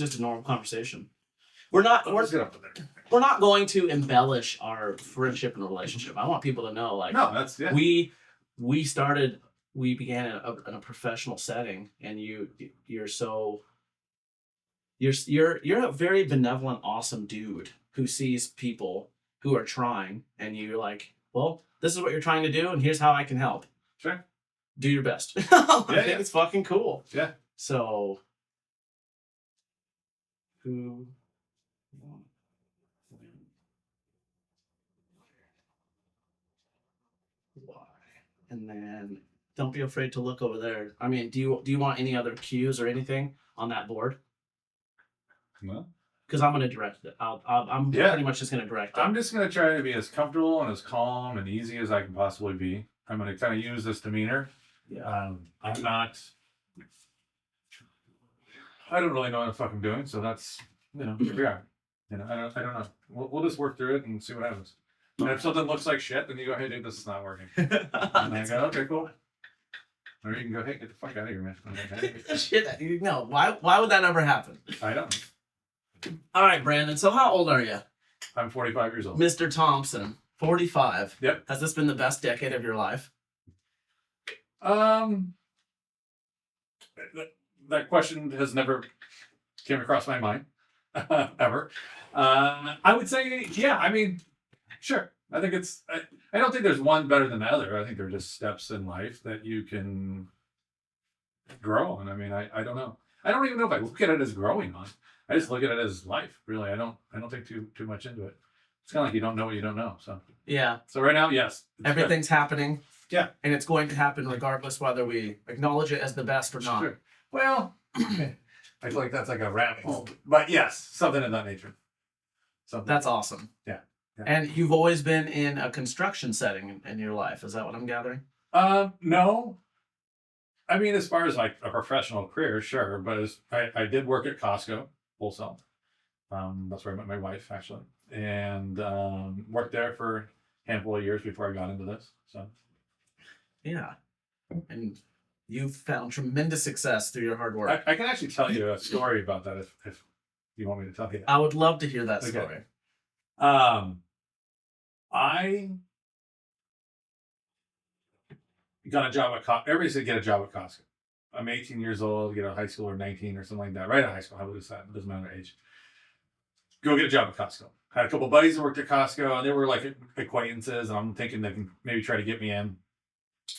just a normal conversation. We're not going to embellish our friendship and relationship. I want people to know, like, no, that's we began in a professional setting, and you're a very benevolent, awesome dude who sees people who are trying, and you're like, well, this is what you're trying to do, and here's how I can help. Sure. Do your best. I think it's fucking cool. Yeah. So, who? Why? And then don't be afraid to look over there. I mean, do you want any other cues or anything on that board? No. Because I'm going to direct it. I'm pretty much just going to direct it. I'm just going to try to be as comfortable and as calm and easy as I can possibly be. I'm going to kind of use this demeanor. Yeah. I'm not. I don't really know what the fuck I'm doing, so that's here we are. I don't know. We'll just work through it and see what happens. And if something looks like shit, then you go, hey, dude, this is not working. And I go, okay, cool. Or you can go, hey, get the fuck out of here, man. Shit, no. Why would that ever happen? I don't know. All right, Brandon. So how old are you? I'm 45 years old. Mr. Thompson, 45. Yep. Has this been the best decade of your life? That question has never came across my mind, ever. I would say, yeah, I mean, sure. I think I don't think there's one better than the other. I think they're just steps in life that you can grow. And I mean, I don't know. I don't even know if I look at it as growing on. I just look at it as life, really. I don't think too much into it. It's kind of like you don't know what you don't know. So yeah. So right now, yes. Everything's happening. Yeah. And it's going to happen regardless whether we acknowledge it as the best or not. Sure. Well, I feel like that's like a rabbit hole. But yes, something of that nature. Something. That's awesome. Yeah. And you've always been in a construction setting in your life. Is that what I'm gathering? No. I mean, as far as like a professional career, sure. But I did work at Costco, wholesale. That's where I met my wife, actually. And worked there for a handful of years before I got into this. So. Yeah. And you've found tremendous success through your hard work. I can actually tell you a story about that if you want me to tell you. I would love to hear that story. I got a job at Costco. Everybody said get a job at Costco. I'm 18 years old, get out of high school, or 19 or something like that. Right out of high school, how was that? It doesn't matter age. Go get a job at Costco. Had a couple of buddies that worked at Costco, and they were like acquaintances, and I'm thinking they can maybe try to get me in.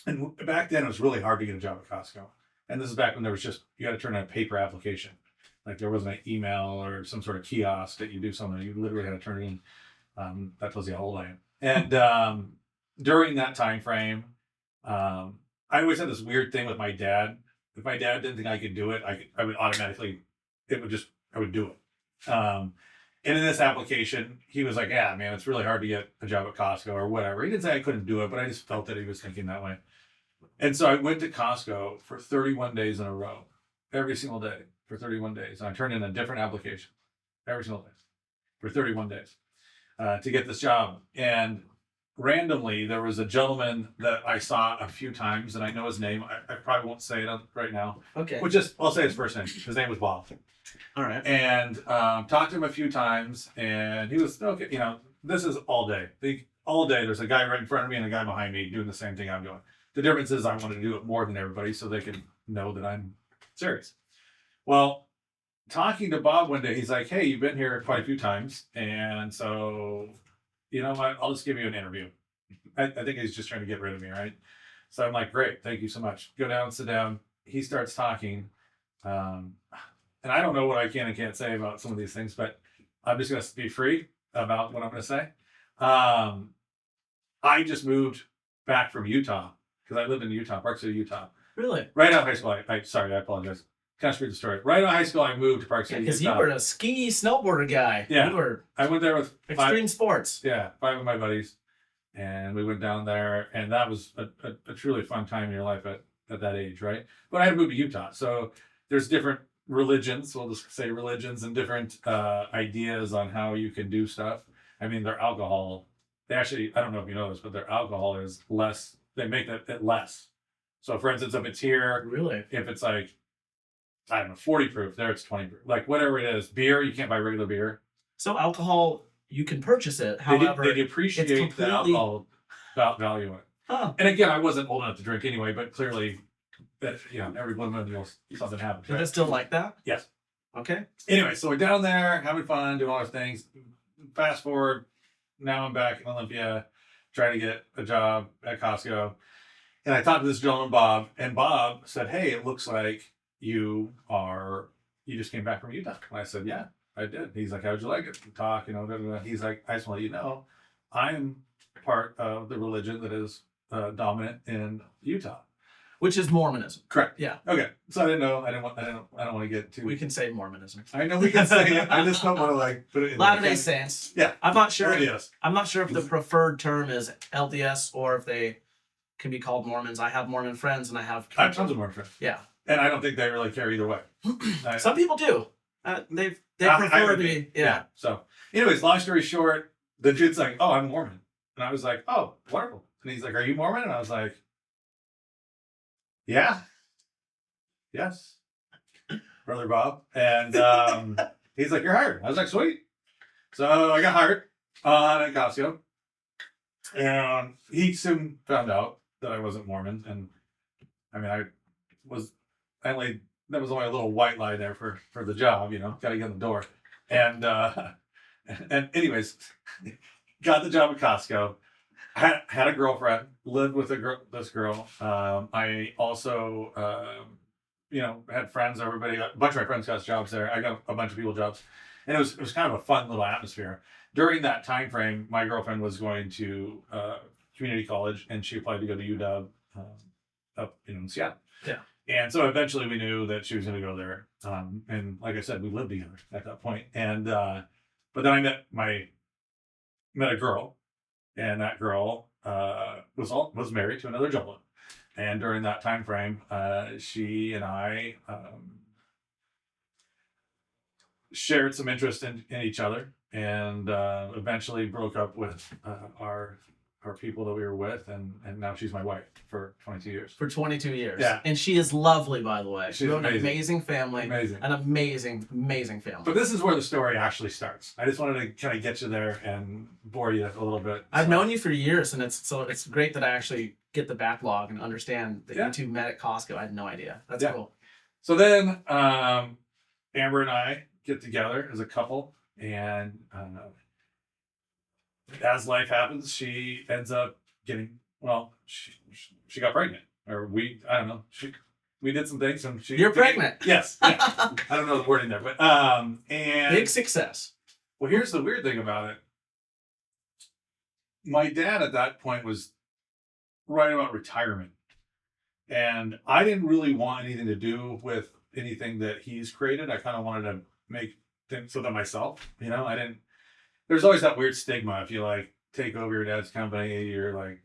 And back then, it was really hard to get a job at Costco. And this is back when there was just, you got to turn in a paper application. Like there wasn't an email or some sort of kiosk that you do something. You literally had to turn it in. That tells you how old I am. And during that time frame, I always had this weird thing with my dad. If my dad didn't think I could do it, I would automatically, I would do it. And in this application, he was like, yeah, man, it's really hard to get a job at Costco or whatever. He didn't say I couldn't do it, but I just felt that he was thinking that way. And so I went to Costco for 31 days in a row, every single day for 31 days. And I turned in a different application every single day for 31 days to get this job. And randomly, there was a gentleman that I saw a few times, and I know his name. I probably won't say it right now. Okay. I'll say his first name. His name was Bob. All right. And talked to him a few times, and he was, okay, this is all day. All day, there's a guy right in front of me and a guy behind me doing the same thing I'm doing. The difference is I want to do it more than everybody so they can know that I'm serious. Well, talking to Bob one day, he's like, hey, you've been here quite a few times, and so, you know what, I'll just give you an interview. I think he's just trying to get rid of me, right? So I'm like, great, thank you so much. Go down, sit down. He starts talking. And I don't know what I can and can't say about some of these things, but I'm just going to be free about what I'm going to say. I just moved back from Utah because I lived in Utah, Park City, Utah. Really? Right out of high school. Sorry, I apologize. Kind of screwed the story. Right out of high school, I moved to Park City, Utah. Because you were a ski snowboarder guy. Yeah. I went there with extreme sports. Yeah, 5 of my buddies. And we went down there, and that was a truly fun time in your life at that age, right? But I had to move to Utah. So there's different religions, we'll just say religions, and different ideas on how you can do stuff. I mean, their alcohol, they actually, I don't know if you know this, but their alcohol is less, they make it less. So for instance, if it's here, really, if it's like I don't know, 40 proof. There it's 20 proof. Like whatever it is. Beer, you can't buy regular beer. So alcohol, you can purchase it. They, However, they depreciate the completely- alcohol value of it. oh, And again, I wasn't old enough to drink anyway, but clearly, that every millennial something happens. is Right? it still like that? Yes. Okay. Anyway, so we're down there having fun, doing all those things. Fast forward, now I'm back in Olympia, trying to get a job at Costco. And I talked to this gentleman, Bob, and Bob said, "Hey, it looks like you just came back from Utah." And I said, "Yeah, I did." He's like, "How'd you like it?" We talk, blah, blah, blah. He's like, "I just want to let you know, I'm part of the religion that is dominant in Utah." Which is Mormonism. Correct. Yeah. Okay. So I didn't know. I don't want to get too. We can say Mormonism. I know we can say it. I just don't want to like put it in. Latter-day Saints. Yeah. I'm not sure. Yes. I'm not sure if the preferred term is LDS or if they can be called Mormons. I have Mormon friends and I have Tons of more friends. Yeah. And I don't think they really care either way. Some people do. They I prefer would to be. be. Yeah. So, anyways, long story short, the dude's like, "Oh, I'm Mormon," and I was like, "Oh, wonderful." And he's like, "Are you Mormon?" And I was like, "Yeah, yes, Brother Bob." And he's like, "You're hired." I was like, "Sweet." So I got hired at Costco, and he soon found out that I wasn't Mormon. And I mean, there was only a little white lie there for the job, got to get in the door. And and anyways, got the job at Costco. Had a girlfriend, lived with this girl. I also had friends. Everybody, a bunch of my friends got jobs there. I got a bunch of people jobs, and it was kind of a fun little atmosphere. During that time frame, my girlfriend was going to community college, and she applied to go to UW up in Seattle. Yeah. And so eventually we knew that she was going to go there. And like I said, we lived together at that point. And but then I met a girl, and that girl was married to another gentleman. And during that time frame, she and I shared some interest in each other, and eventually broke up with our people that we were with, and now she's my wife for 22 years. For 22 years. Yeah. And she is lovely, by the way. She's She's an amazing. amazing family. Amazing. An amazing, amazing family. But this is where the story actually starts. I just wanted to kind of get you there and bore you a little bit. I've known you for years, and it's great that I actually get the backlog and understand that you two met at Costco. I had no idea. That's cool. So then Amber and I get together as a couple, and as life happens, she ends up getting, she got pregnant, or I don't know, we did some things, and You're pregnant. Yes. Yeah. I don't know the wording there, but and Big success. well, here's the weird thing about it. My dad at that point was right about retirement, and I didn't really want anything to do with anything that he's created. I kind of wanted to make things so that myself, I didn't. There's always that weird stigma if you like take over your dad's company, you're like,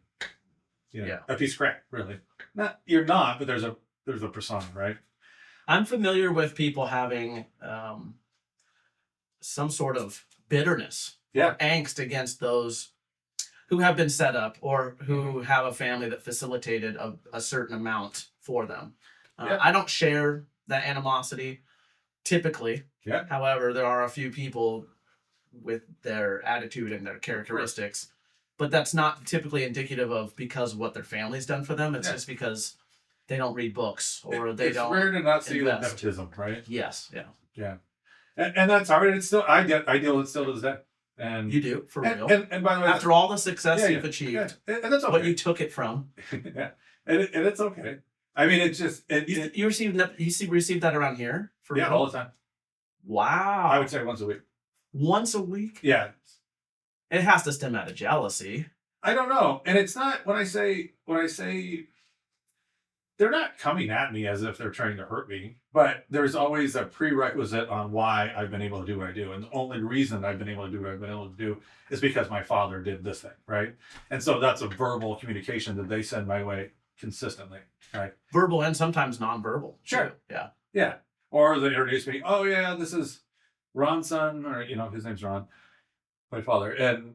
a piece of crap, really. You're not, but there's a persona, right? I'm familiar with people having some sort of bitterness or angst against those who have been set up or who have a family that facilitated a certain amount for them. I don't share that animosity typically. Yeah. However, there are a few people with their attitude and their characteristics, but that's not typically indicative of because of what their family's done for them. It's just because they don't read books or they don't. It's rare to not see that invest. nepotism, right? Yes. Yeah. Yeah. And that's hard. It's still, I deal with it still to this day. And You do, for real. And by the way, After all the success Yeah, you've yeah, achieved, and that's okay. what you took it from. Yeah. And it's okay. I mean, it's just, You received that around here? For real? all the time. Wow. I would say once a week. Once a week? Yeah. It has to stem out of jealousy. I don't know. And it's not, when I say they're not coming at me as if they're trying to hurt me, but there's always a prerequisite on why I've been able to do what I do. And the only reason I've been able to do what I've been able to do is because my father did this thing, right? And so that's a verbal communication that they send my way consistently, right? Verbal and sometimes nonverbal. Sure. Too. Yeah. Yeah. Or they introduce me, oh yeah, this is Ron's son, or his name's Ron, my father, and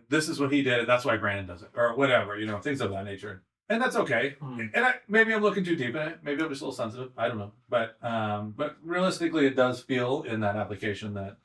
this is what he did, and that's why Brandon does it, or whatever, things of that nature. And that's okay. And maybe I'm looking too deep in it. Maybe I'm just a little sensitive. I don't know. But realistically, it does feel in that application that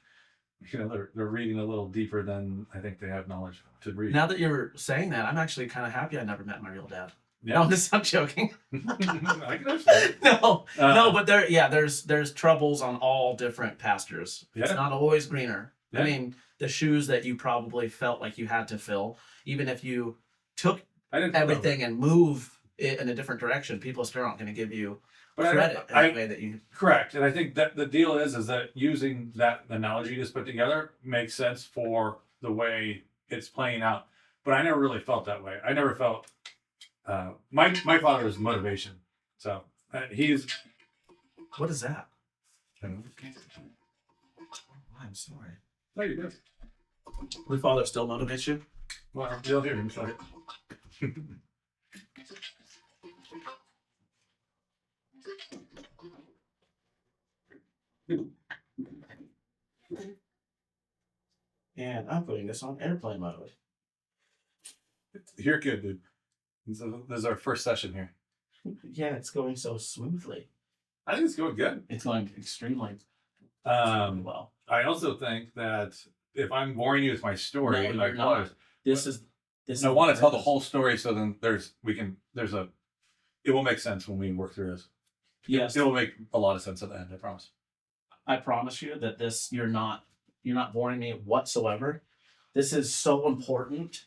they're reading a little deeper than I think they have knowledge to read. Now that you're saying that, I'm actually kind of happy I never met my real dad. Yeah. No, I'm joking. I can understand. No, but there's troubles on all different pastures. Yeah. It's not always greener. Yeah. I mean, the shoes that you probably felt like you had to fill, even if you took everything and move it in a different direction, people still aren't going to give you credit in the way that you. Correct, and I think that the deal is that using that analogy you just put together makes sense for the way it's playing out. But I never really felt that way. I never felt. My father's motivation. So he's. What is that? I'm sorry. No, you're good. Your father still motivates you? Well, you'll hear him say it. And I'm putting this on airplane mode. You're good, dude. This is our first session here. Yeah, it's going so smoothly. I think it's going good. It's going extremely well. I also think that if I'm boring you with my story, I want to tell the whole story, so then it will make sense when we work through this. Yes, it will make a lot of sense at the end. I promise. I promise you that you're not boring me whatsoever. This is so important.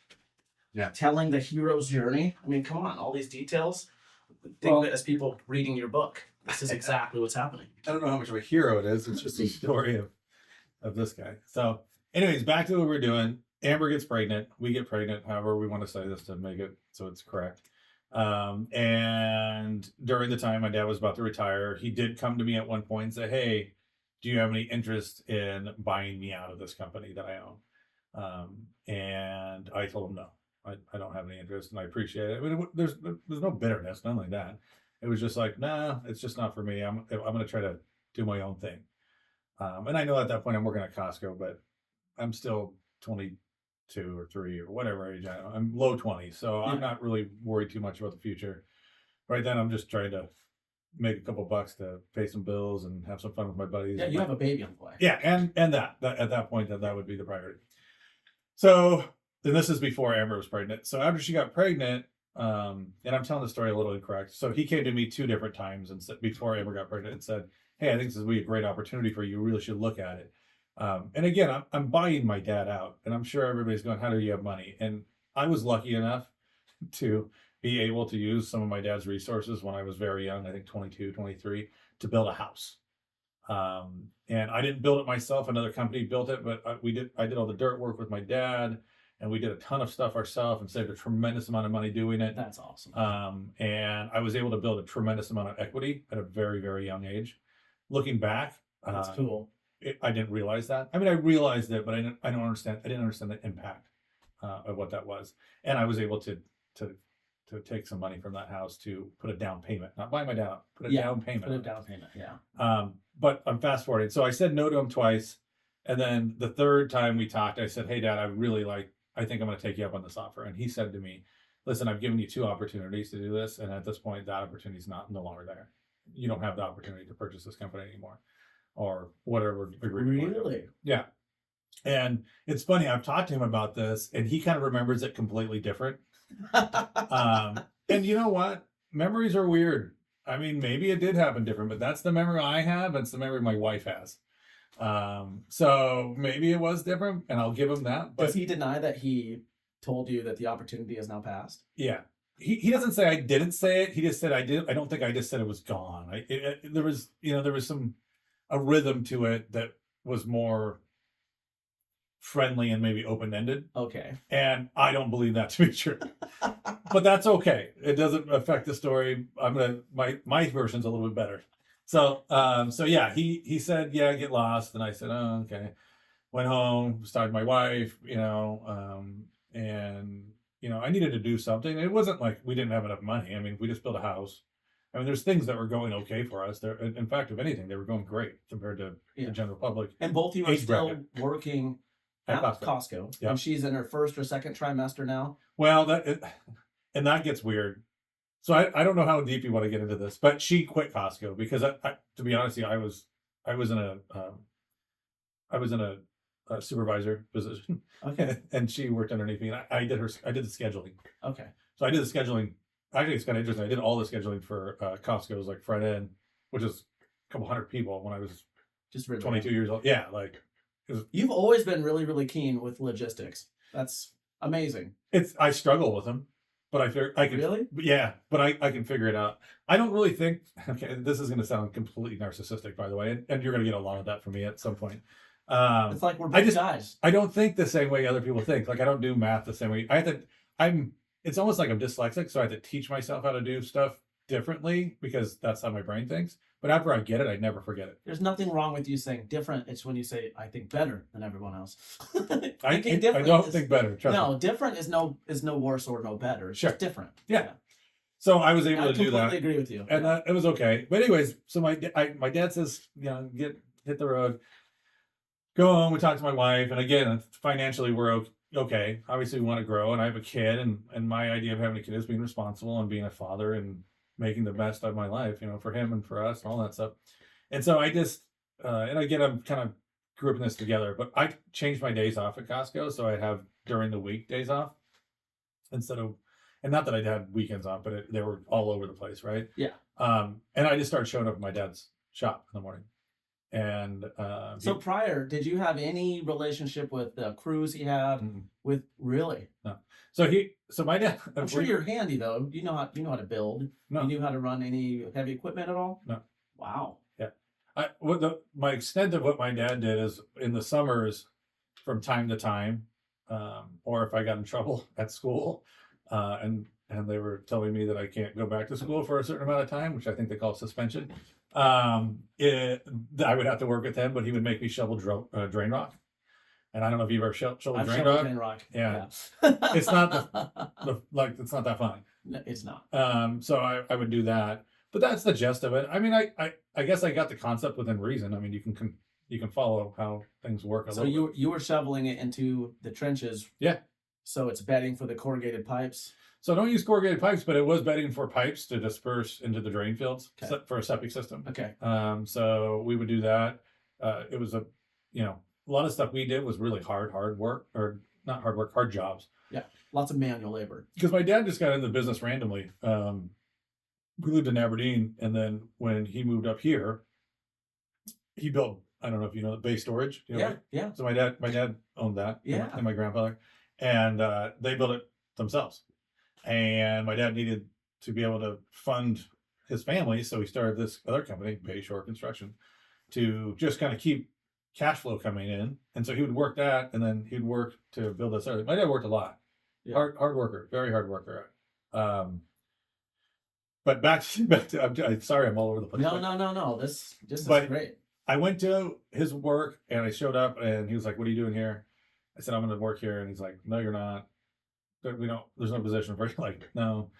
Yeah, telling the hero's journey. I mean, come on, all these details. Think of it as people reading your book. This is exactly what's happening. I don't know how much of a hero it is. It's just a story of this guy. So, anyways, back to what we're doing. Amber gets pregnant. We get pregnant. However we want to say this to make it so it's correct. And during the time my dad was about to retire, he did come to me at one point and say, "Hey, do you have any interest in buying me out of this company that I own?" And I told him no. I don't have any interest, and I appreciate it. I mean, there's no bitterness, nothing like that. It was just like, nah, it's just not for me. I'm going to try to do my own thing. And I know at that point I'm working at Costco, but I'm still 22 or 3 or whatever age I am. I'm low 20s, so I'm not really worried too much about the future. Right then, I'm just trying to make a couple bucks to pay some bills and have some fun with my buddies. Yeah, you have a baby on the way. Yeah, and that at that point that would be the priority. So. And this is before Amber was pregnant. So after she got pregnant, and I'm telling the story a little incorrect. So he came to me 2 different times and said, before Amber got pregnant, and said, "Hey, I think this would be a great opportunity for you. You really should look at it." And again, I'm buying my dad out, and I'm sure everybody's going, "How do you have money?" And I was lucky enough to be able to use some of my dad's resources when I was very young, I think 22, 23, to build a house. And I didn't build it myself. Another company built it, but I did all the dirt work with my dad. And we did a ton of stuff ourselves and saved a tremendous amount of money doing it. That's awesome. And I was able to build a tremendous amount of equity at a very, very young age. Looking back, that's cool. I didn't realize that. I mean, I realized it, but I didn't understand. I didn't understand the impact of what that was. And I was able to take some money from that house to put a down payment, not buy my dad out, put a down payment. Put a down payment. Yeah. But I'm fast forwarding. So I said no to him twice, and then the third time we talked, I said, "Hey, Dad, I think I'm going to take you up on this offer." And he said to me, "Listen, I've given you 2 opportunities to do this. And at this point, that opportunity is no longer there. You don't have the opportunity to purchase this company anymore," or whatever. Really? Yeah. And it's funny. I've talked to him about this, and he kind of remembers it completely different. And you know what? Memories are weird. I mean, maybe it did happen different, but that's the memory I have. It's the memory my wife has. So maybe it was different, and I'll give him that. But does he deny that he told you that the opportunity is now passed? Yeah, he doesn't say I didn't say it. He just said I did. I don't think I just said it was gone. There was a rhythm to it that was more friendly and maybe open-ended. Okay. And I don't believe that to be true. But that's okay. It doesn't affect the story. My version's a little bit better. So yeah, he said, "Yeah, get lost." And I said, "Oh, okay." Went home, started my wife, and I needed to do something. It wasn't like we didn't have enough money. I mean, we just built a house. I mean, there's things that were going okay for us. There, in fact, if anything, they were going great compared to the general public. And both of you are still working at Costco. Yep. And she's in her first or second trimester now. Well, that gets weird. So I don't know how deep you want to get into this, but she quit Costco because to be honest, with you, I was in a supervisor position, Okay. and she worked underneath me, and I did the scheduling. Okay. So I did the scheduling. Actually, it's kind of interesting. I did all the scheduling for Costco's like front end, which is a couple hundred people when I was Just really 22 years old. Yeah, like you've always been really, really keen with logistics. That's amazing. I struggle with them, but I can Really? yeah, but I can figure it out. I don't really think. Okay, this is going to sound completely narcissistic, by the way, and you're going to get a lot of that from me at some point. It's like we're both guys. I don't think the same way other people think. Like I don't do math the same way. It's almost like I'm dyslexic, so I have to teach myself how to do stuff differently because that's how my brain thinks. But after I get it, I never forget it. There's nothing wrong with you saying different. It's when you say I think better than everyone else. I don't think better. Trust me. Different is no worse or no better. It's just different. Yeah. So I was able to do that. I completely agree with you. And it was okay. But anyways, so my dad says, hit the road, go home. We talk to my wife, and again, financially we're okay. Obviously, we want to grow, and I have a kid, and my idea of having a kid is being responsible and being a father and making the best of my life, for him and for us and all that stuff. And so I just, and again, I'm kind of grouping this together, but I changed my days off at Costco, so I'd have during the week days off instead of, and not that I had weekends off, but they were all over the place, right? Yeah. And I just started showing up at my dad's shop in the morning. And so prior, did you have any relationship with the crews he had? With really? No. So my dad. I'm sure you're handy though. You know how to build. No. You knew how to run any heavy equipment at all? No. Wow. Yeah. My extent of what my dad did is in the summers, from time to time, or if I got in trouble at school, and they were telling me that I can't go back to school for a certain amount of time, which I think they call suspension. I would have to work with him, but he would make me shovel drain rock. And I don't know if you've ever shoveled drain rock. Yeah. It's not it's not that fun. No, it's not. So I would do that, but that's the gist of it. I mean, I guess I got the concept within reason. I mean, you can follow how things work. So you were shoveling it into the trenches. Yeah. So it's bedding for the corrugated pipes. So I don't use corrugated pipes, but it was bedding for pipes to disperse into the drain fields for a septic system. Okay. So we would do that. It was a lot of stuff we did was really hard work, or not hard work, hard jobs. Yeah. Lots of manual labor. Because my dad just got into the business randomly. We lived in Aberdeen, and then when he moved up here, he built, I don't know if you know, the Bay Storage. Yeah. So my dad owned that. Yeah. And my grandfather. And they built it themselves. And my dad needed to be able to fund his family, so he started this other company, Bay Shore Construction, to just kind of keep cash flow coming in. And so he would work that, and then he'd work to build this other. My dad worked a lot. Yeah. Hard worker, very hard worker. But back to I'm sorry, I'm all over the place. No. This is great. I went to his work, and I showed up, and he was like, "What are you doing here?" I said, "I'm going to work here," and he's like, "No, you're not. There's no position for you." Like, no.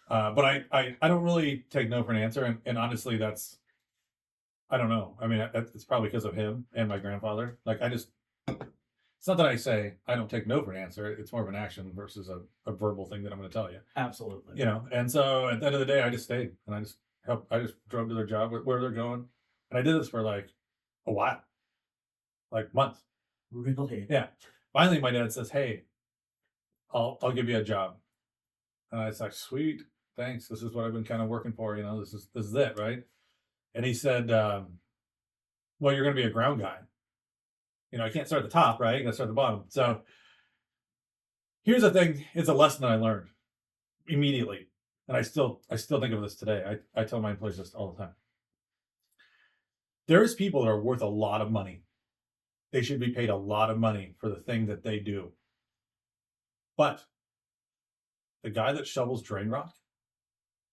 But I don't really take no for an answer. And honestly, I don't know. I mean, it's probably because of him and my grandfather. Like, it's not that I say I don't take no for an answer. It's more of an action versus a verbal thing that I'm going to tell you. Absolutely. And so at the end of the day, I just stayed, and I just drove to their job where they're going. And I did this for like a while, like months. Really? Yeah. Finally, my dad says, "Hey, I'll give you a job." And I was like, "Sweet, thanks. This is what I've been kind of working for. This is it, right?" And he said, "Well, you're going to be a ground guy. I can't start at the top, right? You got to start at the bottom." So here's the thing: it's a lesson that I learned immediately, and I still think of this today. I tell my employees this all the time. There's people that are worth a lot of money. They should be paid a lot of money for the thing that they do. But the guy that shovels drain rock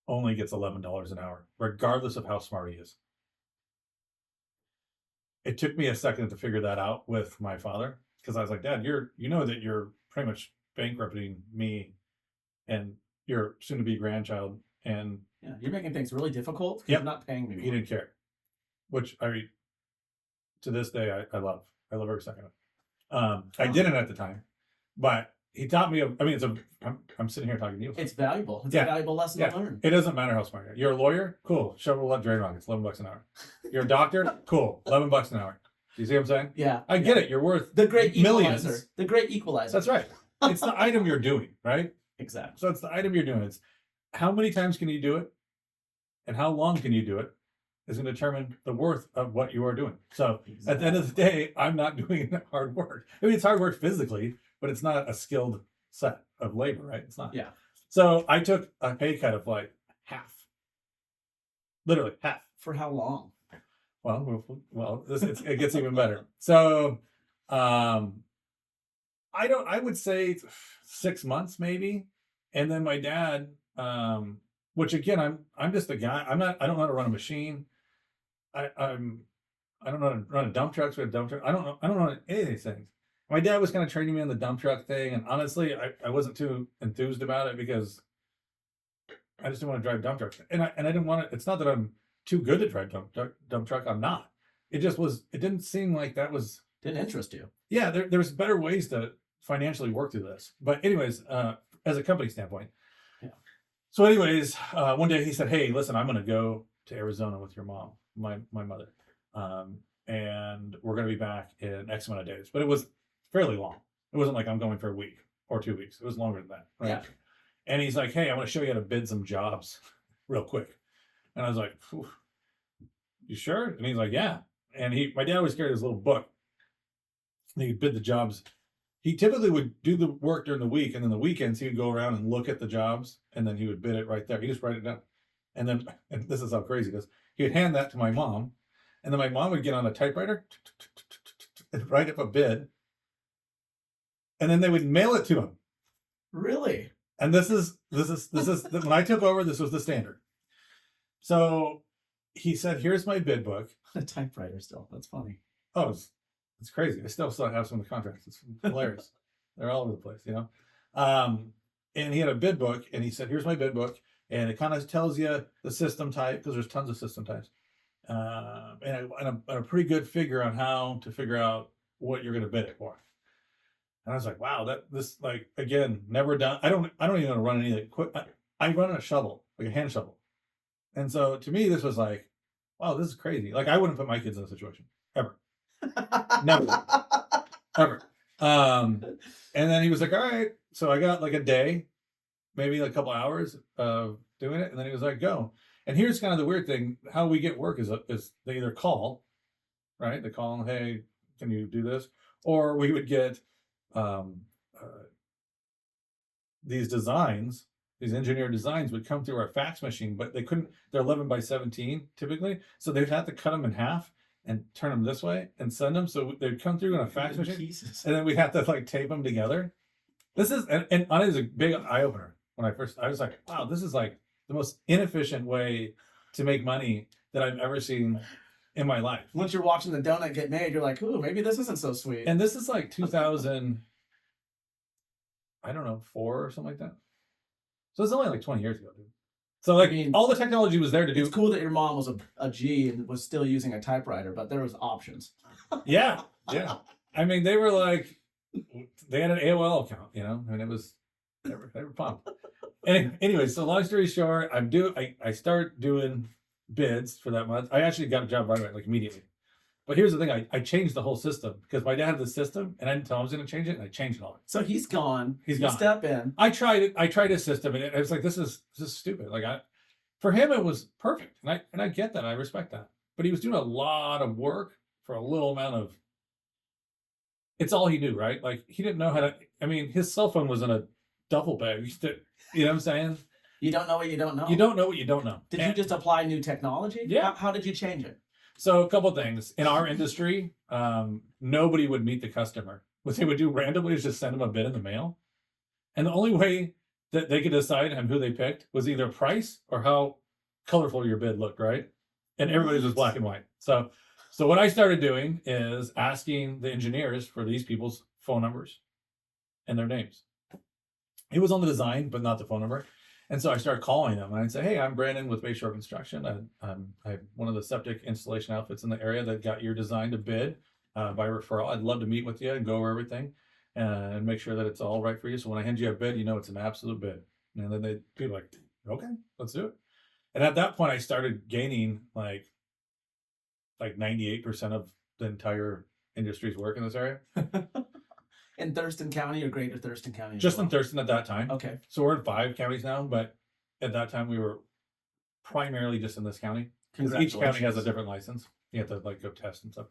only gets $11 an hour, regardless of how smart he is. It took me a second to figure that out with my father, because I was like, "Dad, that you're pretty much bankrupting me and your soon-to-be grandchild." And yeah, you're making things really difficult. Yep. You're not paying me. He didn't care, which to this day I love. I love every second of it. I didn't at the time, but he taught me. I mean, I'm sitting here talking to you. It's valuable. It's a valuable lesson to learn. It doesn't matter how smart you are. You're a lawyer, cool. Chevrolet drain rockets, $11 an hour. You're a doctor, cool. $11 an hour. Do you see what I'm saying? Yeah. I get it. You're worth the great millions. Equalizer. The great equalizer. That's right. It's the item you're doing, right? Exactly. So it's the item you're doing. It's how many times can you do it, and how long can you do it, is going to determine the worth of what you are doing. So at the end of the day, I'm not doing hard work. I mean, it's hard work physically, but it's not a skilled set of labor, right? It's not. Yeah. So I took a pay cut of like half, literally half. For how long? Well, it gets even better. So, I would say 6 months maybe, and then my dad, which again, I'm just a guy. I don't know how to run a machine. I don't know how to run a dump truck. So we have dump truck. I don't know any of these things. My dad was kind of training me on the dump truck thing, and honestly, I wasn't too enthused about it because I just didn't want to drive dump trucks, and I didn't want to. It's not that I'm too good to drive dump truck. I'm not. It just was. It didn't seem like that was didn't interest you. Yeah, there's better ways to financially work through this. But anyways, as a company standpoint. Yeah. So anyways, one day he said, "Hey, listen, I'm going to go to Arizona with your mom, my mother, and we're going to be back in X amount of days." But it was fairly long. It wasn't like I'm going for a week or 2 weeks. It was longer than that. Right? Yeah. And he's like, "Hey, I want to show you how to bid some jobs real quick." And I was like, "You sure?" And he's like, "Yeah." And my dad always carried his little book. And he would bid the jobs. He typically would do the work during the week, and then the weekends he would go around and look at the jobs, and then he would bid it right there. He just write it down. And this is how crazy it is. He would hand that to my mom, and then my mom would get on a typewriter and write up a bid, and then they would mail it to him. Really? And this is when I took over, this was the standard. So he said, "Here's my bid book." A typewriter still. That's funny. Oh, it's crazy. I still have some of the contracts. It's hilarious. They're all over the place, you know. And he had a bid book, and he said, "Here's my bid book," and it kind of tells you the system type, because there's tons of system types, and a pretty good figure on how to figure out what you're going to bid it for. And I was like, "Wow, this like again, never done. I don't even know how to run anything. I run a shovel, like a hand shovel, and so to me, this was like, wow, this is crazy. Like I wouldn't put my kids in a situation ever." Never. Ever. And then he was like, "All right." So I got like a day, maybe like a couple hours of doing it. And then he was like, "Go." And here's kind of the weird thing. How we get work is they either call, right? They call, "Hey, can you do this?" Or we would get these designs, these engineered designs would come through our fax machine, but they couldn't, they're 11 by 17 typically. So they'd have to cut them in half and turn them this way and send them. So they'd come through in a fax machine, Jesus. and then we'd have to like tape them together. This is, and on it is a big eye opener. When I was like, wow, this is like the most inefficient way to make money that I've ever seen in my life. Once you're watching the donut get made, you're like, ooh, maybe this isn't so sweet. And this is like 2000, I don't know, 4 or something like that. So it's only like 20 years ago, dude. So like all the technology was there to do. It's cool that your mom was a G and was still using a typewriter, but there was options. Yeah. I mean, they were like, they had an AOL account, you know, and it was, they were pumped. Anyway, so long story short, I start doing bids for that month. I actually got a job right away, like immediately. But here's the thing, I changed the whole system because my dad had the system and I didn't tell him I was going to change it, and I changed it all. So he's gone. He's gone. Step in. I tried his system, and it was like, this is stupid. Like for him, it was perfect. And I get that. I respect that. But he was doing a lot of work for a little amount of, it's all he knew, right? Like he didn't know how to, I mean, his cell phone was in a duffel bag. You know what I'm saying? You don't know what you don't know. You don't know what you don't know. Did you just apply new technology? Yeah. How did you change it? So a couple of things. In our industry, nobody would meet the customer. What they would do randomly is just send them a bid in the mail. And the only way that they could decide on who they picked was either price or how colorful your bid looked, right? And everybody's was black and white. So what I started doing is asking the engineers for these people's phone numbers and their names. It was on the design, but not the phone number. And so I started calling them, and I'd say, "Hey, I'm Brandon with Bayshore Construction. I have one of the septic installation outfits in the area that got your design to bid by referral. I'd love to meet with you and go over everything." and make sure that it's all right for you. So when I hand you a bid, you know it's an absolute bid. And then they be like, okay, let's do it. And at that point, I started gaining like 98% of the entire industry's work in this area. In Thurston County or Greater Thurston County? Just in Thurston at that time. Okay. So we're in 5 counties now, but at that time we were primarily just in this county. Because each county has a different license. You have to like go test and stuff.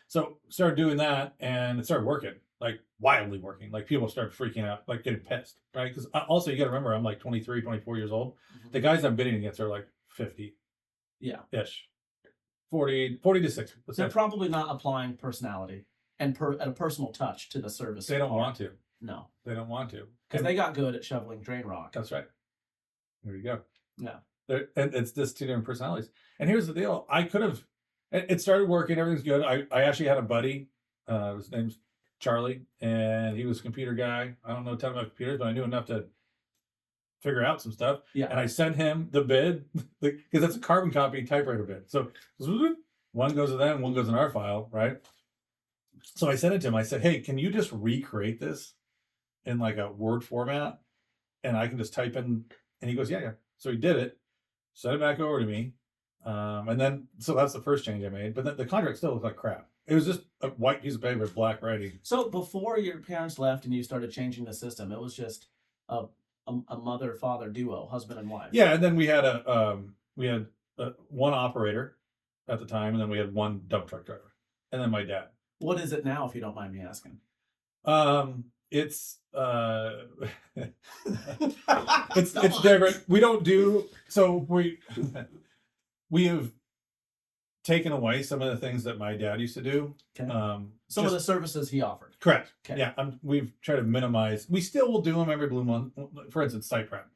So started doing that, and it started working, like wildly working. Like people started freaking out, like getting pissed, right? Because also you got to remember, I'm like 23, 24 years old. Mm-hmm. The guys I'm bidding against are like 50. Yeah. Ish. 40 to 60. They're probably not applying personality and a personal touch to the service. They don't want to. No. They don't want to. Because they got good at shoveling drain rock. That's right. There you go. Yeah. And it's just 2 different personalities. And here's the deal. I could have, it started working. Everything's good. I actually had a buddy. His name's Charlie, and he was a computer guy. I don't know a ton about computers, but I knew enough to figure out some stuff. Yeah. And I sent him the bid because that's a carbon copy typewriter bid. So one goes to them, one goes in our file, right? So I sent it to him. I said, hey, can you just recreate this in like a Word format? And I can just type in, and he goes, yeah. So he did it, sent it back over to me. And then, so that's the first change I made. But then the contract still looked like crap. It was just a white piece of paper with black writing. So before your parents left and you started changing the system, it was just a mother-father duo, husband and wife. Yeah, and then we had one operator at the time, and then we had one dump truck driver, and then my dad. What is it now, if you don't mind me asking? It's it's different. We don't do so. We have taken away some of the things that my dad used to do. Okay. Some of the services he offered. Correct. Okay. Yeah. We've tried to minimize. We still will do them every blue moon. For instance, site prep,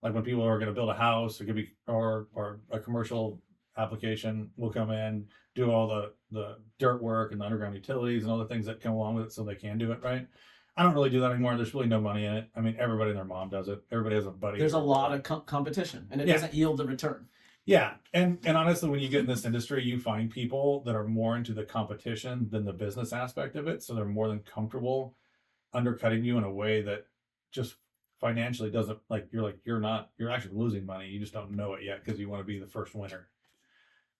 like when people are going to build a house, or a commercial application, will come in, do all the dirt work and the underground utilities and all the things that come along with it, so they can do it right. I don't really do that anymore. There's really no money in it. I mean, everybody and their mom does it. Everybody has a buddy. There's a lot of competition, and it doesn't yield a return. Yeah, and honestly, when you get in this industry, you find people that are more into the competition than the business aspect of it. So they're more than comfortable undercutting you in a way that just financially doesn't, like, you're actually losing money. You just don't know it yet because you want to be the first winner.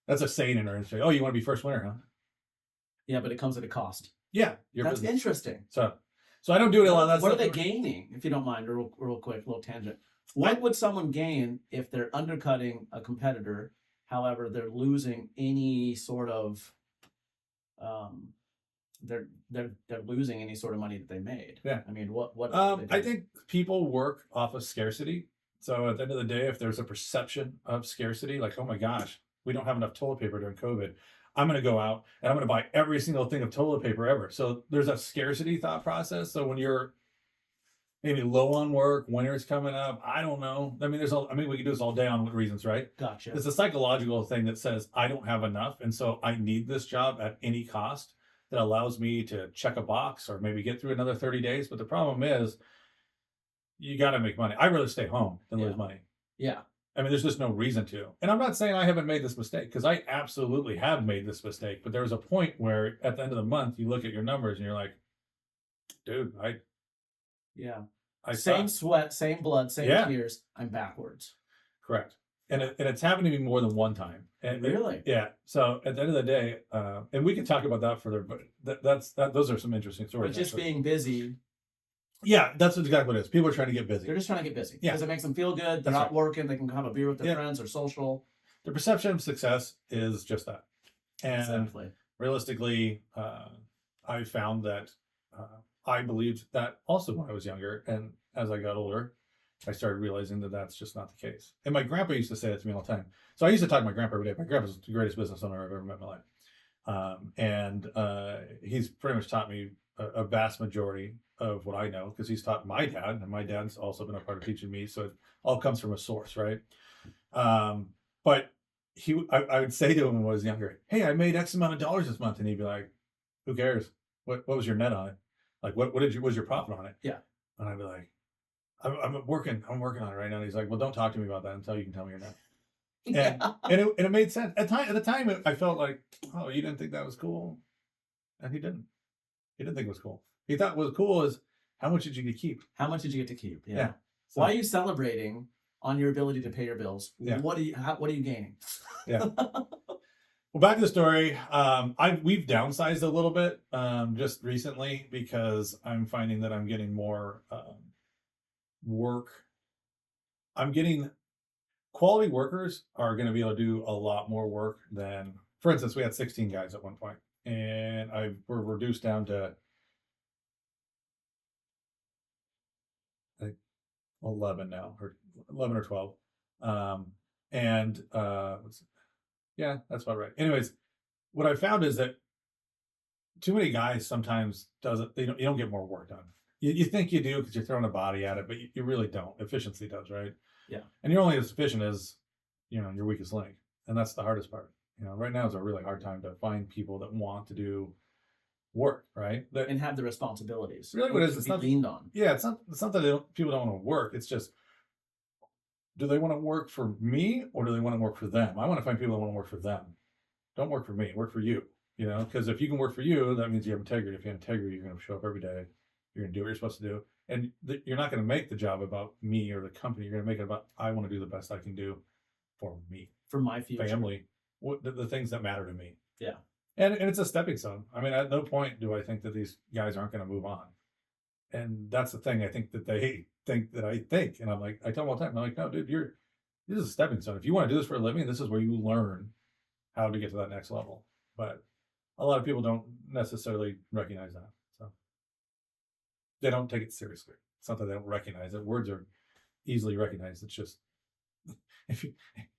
That's a saying in our industry. Oh, you want to be first winner, huh? Yeah, but it comes at a cost. Yeah, that's business. Interesting. So I don't do it a lot. What are they gaining, if you don't mind? Real quick, little tangent. What would someone gain if they're undercutting a competitor? However, they're losing any sort of, they're losing any sort of money that they made. Yeah. I mean, what? I think people work off of scarcity. So at the end of the day, if there's a perception of scarcity, like, oh my gosh, we don't have enough toilet paper during COVID, I'm going to go out and I'm going to buy every single thing of toilet paper ever. So there's a scarcity thought process. So when you're maybe low on work, winter's coming up, I don't know. I mean, we can do this all day on reasons, right? Gotcha. It's a psychological thing that says I don't have enough, and so I need this job at any cost that allows me to check a box or maybe get through another 30 days. But the problem is, you got to make money. I'd rather stay home than lose money. Yeah. I mean, there's just no reason to. And I'm not saying I haven't made this mistake, because I absolutely have made this mistake. But there was a point where at the end of the month, you look at your numbers and you're like, dude, same sweat, same blood, same tears. I'm backwards. Correct. And it's happened to me more than one time. And really? Yeah. So at the end of the day, and we can talk about that further, but those are some interesting stories. But just being busy. Yeah, that's exactly what it is. People are trying to get busy. They're just trying to get busy. Yeah. Because it makes them feel good. They're not working. They can have a beer with their friends or social. The perception of success is just that. And exactly. Realistically, I found that I believed that also when I was younger. And as I got older, I started realizing that that's just not the case. And my grandpa used to say that to me all the time. So I used to talk to my grandpa every day. My grandpa's the greatest business owner I've ever met in my life. And he's pretty much taught me a vast majority of what I know, because he's taught my dad, and my dad's also been a part of teaching me. So it all comes from a source, right? But I would say to him when I was younger, hey, I made X amount of dollars this month. And he'd be like, who cares? What was your net on it? Like, what was your profit on it? Yeah. And I'd be like, I'm working on it right now. And he's like, well, don't talk to me about that until you can tell me your net. And it made sense. At the time, I felt like, oh, you didn't think that was cool? And he didn't. He didn't think it was cool. He thought what was cool is how much did you get to keep? How much did you get to keep? Yeah. So, why are you celebrating on your ability to pay your bills? Yeah. What are you gaining? Yeah. Well, back to the story. We've downsized a little bit just recently because I'm finding that I'm getting more work. I'm getting quality workers are going to be able to do a lot more work than, for instance, we had 16 guys at one point, and we're reduced down to like 11 now, or 11 or 12. And yeah, that's about right. Anyways, what I found is that too many guys sometimes you don't get more work done. You think you do because you're throwing a body at it, but you really don't. Efficiency does, right? Yeah. And you're only as efficient as, your weakest link. And that's the hardest part. Right now is a really hard time to find people that want to do work, right? And have the responsibilities. Really what it is, it's not leaned on. Yeah, it's not that people don't want to work. It's just, do they want to work for me or do they want to work for them? I want to find people that want to work for them. Don't work for me, work for you. Because if you can work for you, that means you have integrity. If you have integrity, you're going to show up every day. You're going to do what you're supposed to do. And you're not going to make the job about me or the company. You're going to make it about, I want to do the best I can do for me. For my future. Family. The things that matter to me. Yeah. And it's a stepping stone. I mean, at no point do I think that these guys aren't going to move on. And that's the thing. I think that they think that I think. And I'm like, I tell them all the time, I'm like, no, dude, this is a stepping stone. If you want to do this for a living, this is where you learn how to get to that next level. But a lot of people don't necessarily recognize that. So they don't take it seriously. It's not that they don't recognize it. Words are easily recognized. It's just, if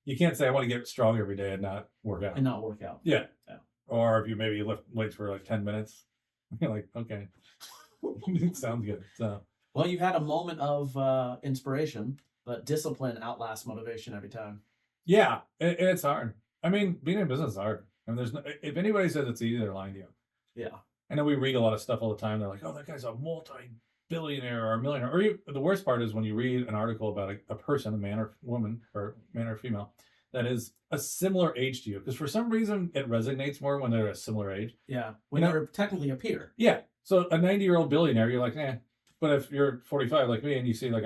you can't say I want to get strong every day and not work out. Yeah. Or if you maybe lift weights for like 10 minutes, you're like, okay, it sounds good. So, well, you had a moment of inspiration, but discipline outlasts motivation every time. Yeah, it's hard. I mean, being in business is hard. I mean, if anybody says it's easy, they're lying to you. Yeah. I know we read a lot of stuff all the time. They're like, oh, that guy's a multi-billionaire or a millionaire. Or the worst part is when you read an article about a person, a man or woman, or man or female, that is a similar age to you. Because for some reason, it resonates more when they're a similar age. Yeah, when they're technically a peer. Yeah. So a 90-year-old billionaire, you're like, eh. But if you're 45 like me and you see like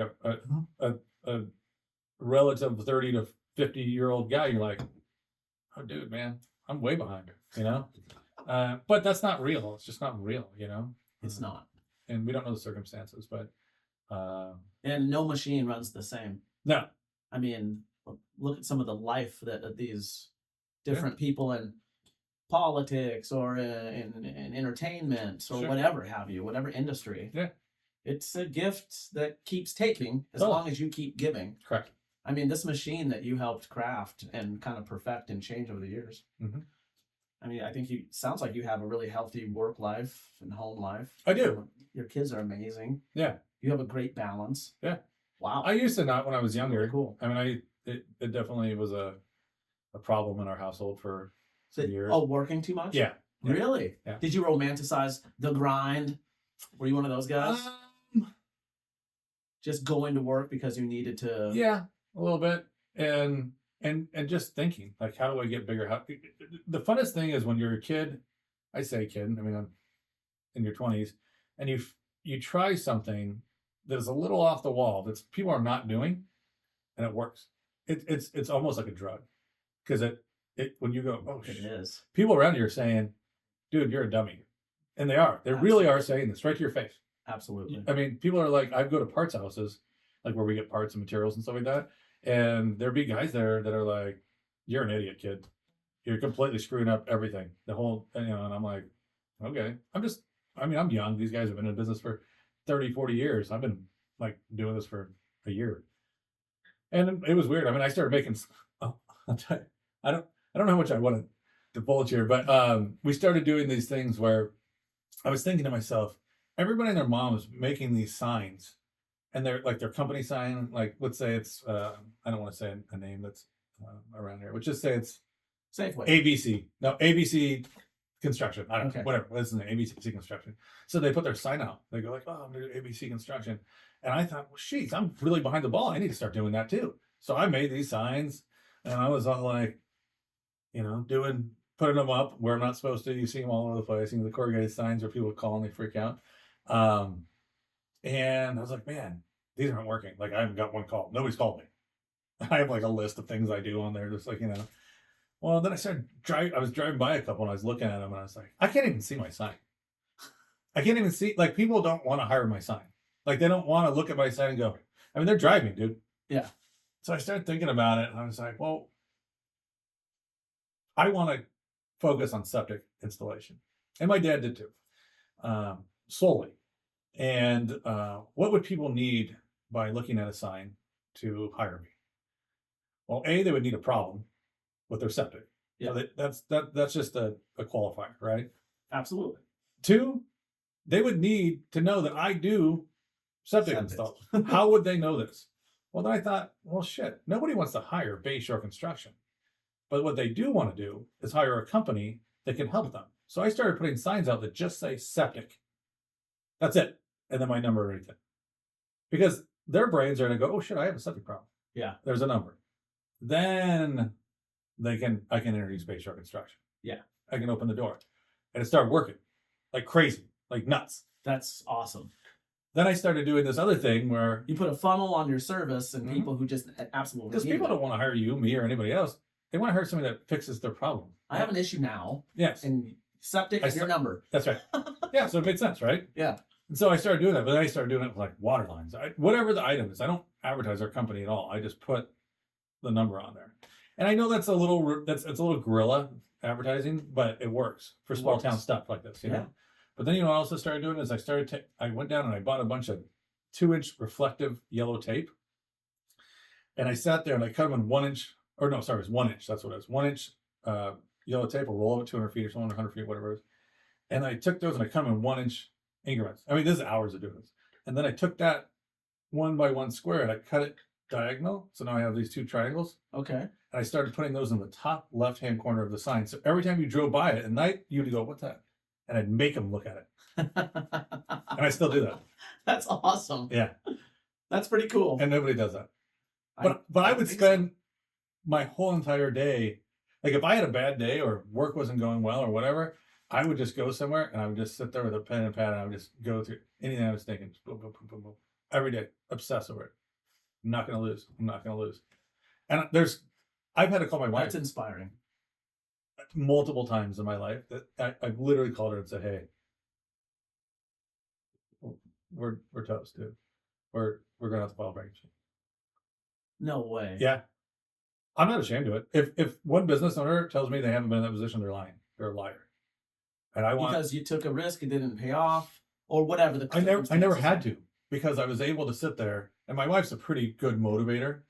a relative 30 to 50-year-old guy, you're like, oh, dude, man, I'm way behind her, But that's not real. It's just not real, It's not. And we don't know the circumstances, but. And no machine runs the same. No. I mean, look at some of the life that these different people in politics or in entertainment or whatever have you, whatever industry. Yeah. It's a gift that keeps taking as long as you keep giving. Correct. I mean, this machine that you helped craft and kind of perfect and change over the years. Mm-hmm. I mean, I think sounds like you have a really healthy work life and home life. I do. Your kids are amazing. Yeah. You have a great balance. Yeah. Wow. I used to not when I was younger. Very cool. I mean, it definitely was a problem in our household for years. Oh, working too much? Yeah. Really? Yeah. Did you romanticize the grind? Were you one of those guys? Just going to work because you needed to? Yeah, a little bit. And just thinking, like, how do I get bigger? The funnest thing is when you're a kid, I say kid, I mean, I'm in your 20s, and you try something that is a little off the wall that people are not doing, and it works. It's almost like a drug, because it when you go, oh shit, it is. People around you are saying, dude, you're a dummy, and they are. They Absolutely. Really are saying this right to your face. Absolutely. I mean, people are like, I go to parts houses, like where we get parts and materials and stuff like that, and there'd be guys there that are like, you're an idiot, kid. You're completely screwing up everything. The whole, and I'm like, okay. I'm young. These guys have been in business for 30, 40 years. I've been like doing this for a year. And it was weird. I mean, I started making, I'll tell you, I don't know how much I want to divulge here, but we started doing these things where I was thinking to myself, everybody and their mom is making these signs, and they're like their company sign. Like, let's say it's, I don't want to say a name that's around here. Let's just say it's Safeway. ABC. No, ABC Construction. I don't know, Okay. whatever. Listen to ABC Construction. So they put their sign out. They go like, oh, I'm going to do ABC Construction. And I thought, well, sheesh, I'm really behind the ball. I need to start doing that too. So I made these signs, and I was all like, putting putting them up where I'm not supposed to. You see them all over the place. You know, the corrugated signs where people call and they freak out. And I was like, man, these aren't working. Like, I haven't got one call. Nobody's called me. I have like a list of things I do on there, just like, you know. Well, then I was driving by a couple and I was looking at them and I was like, I can't even see my sign. I can't even see, like, people don't want to hire my sign. Like, they don't want to look at my sign and go, I mean, they're driving, dude. Yeah. So I started thinking about it and I was like, well, I want to focus on septic installation. And my dad did too, slowly. And what would people need by looking at a sign to hire me? Well, A, they would need a problem with their septic. Yeah. So that's just a qualifier, right? Absolutely. 2, they would need to know that I do septic installs. How would they know this? Well, then I thought, well, shit, nobody wants to hire Bayshore Construction. But what they do want to do is hire a company that can help them. So I started putting signs out that just say septic. That's it. And then my number right there. Because their brains are going to go, oh shit, I have a septic problem. Yeah. There's a number. Then I can introduce Bayshore Construction. Yeah. I can open the door. And it started working like crazy, like nuts. That's awesome. Then I started doing this other thing where you put a funnel on your service and people who just absolutely because people don't want to hire you, me, or anybody else. They want to hire somebody that fixes their problem. I have an issue now. Yes. And septic is your number. That's right. Yeah, so it made sense, right? Yeah. And so I started doing that, but then I started doing it with like water lines. Whatever the item is, I don't advertise our company at all. I just put the number on there. And I know it's a little guerrilla advertising, but it works for small town stuff like this, you know? But then, you know, what I also started doing is I went down and I bought a bunch of 2-inch reflective yellow tape. And I sat there and I cut them in 1-inch, or no, sorry, it was 1 inch. That's what it is. 1-inch yellow tape, I'll roll it 200 feet or something, 100 feet, whatever it is. And I took those and I cut them in 1-inch increments. I mean, this is hours of doing this. And then I took that 1 by 1 square and I cut it diagonal. So now I have these 2 triangles. Okay. And I started putting those in the top left-hand corner of the sign. So every time you drove by it at night, you'd go, what's that? And I'd make them look at it. And I still do that. That's awesome. Yeah. That's pretty cool. And nobody does that. But I would spend my whole entire day, like if I had a bad day or work wasn't going well or whatever, I would just go somewhere and I would just sit there with a pen and pad and I would just go through anything I was thinking. Boom, boom, boom, boom, boom. Every day. Obsess over it. I'm not going to lose. I'm not going to lose. And I've had to call my wife. That's inspiring. Multiple times in my life that I've literally called her and said, hey, we're toast, dude. We're going to have to file bankruptcy. No way. Yeah. I'm not ashamed of it. If one business owner tells me they haven't been in that position, they're lying. They're a liar. And because you took a risk, it didn't pay off, or whatever the I never had to, because I was able to sit there, and my wife's a pretty good motivator,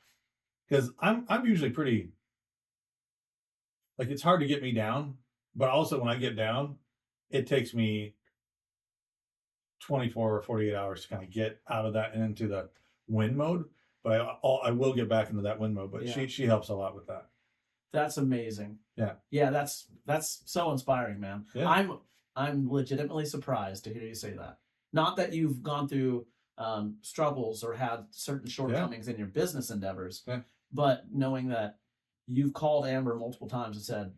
because I'm usually pretty, like, it's hard to get me down, but also when I get down, it takes me 24 or 48 hours to kind of get out of that and into the win mode. But I will get back into that win mode. But she helps a lot with that. That's amazing. Yeah. Yeah, that's so inspiring, man. Yeah. I'm legitimately surprised to hear you say that. Not that you've gone through struggles or had certain shortcomings in your business endeavors, but knowing that you've called Amber multiple times and said,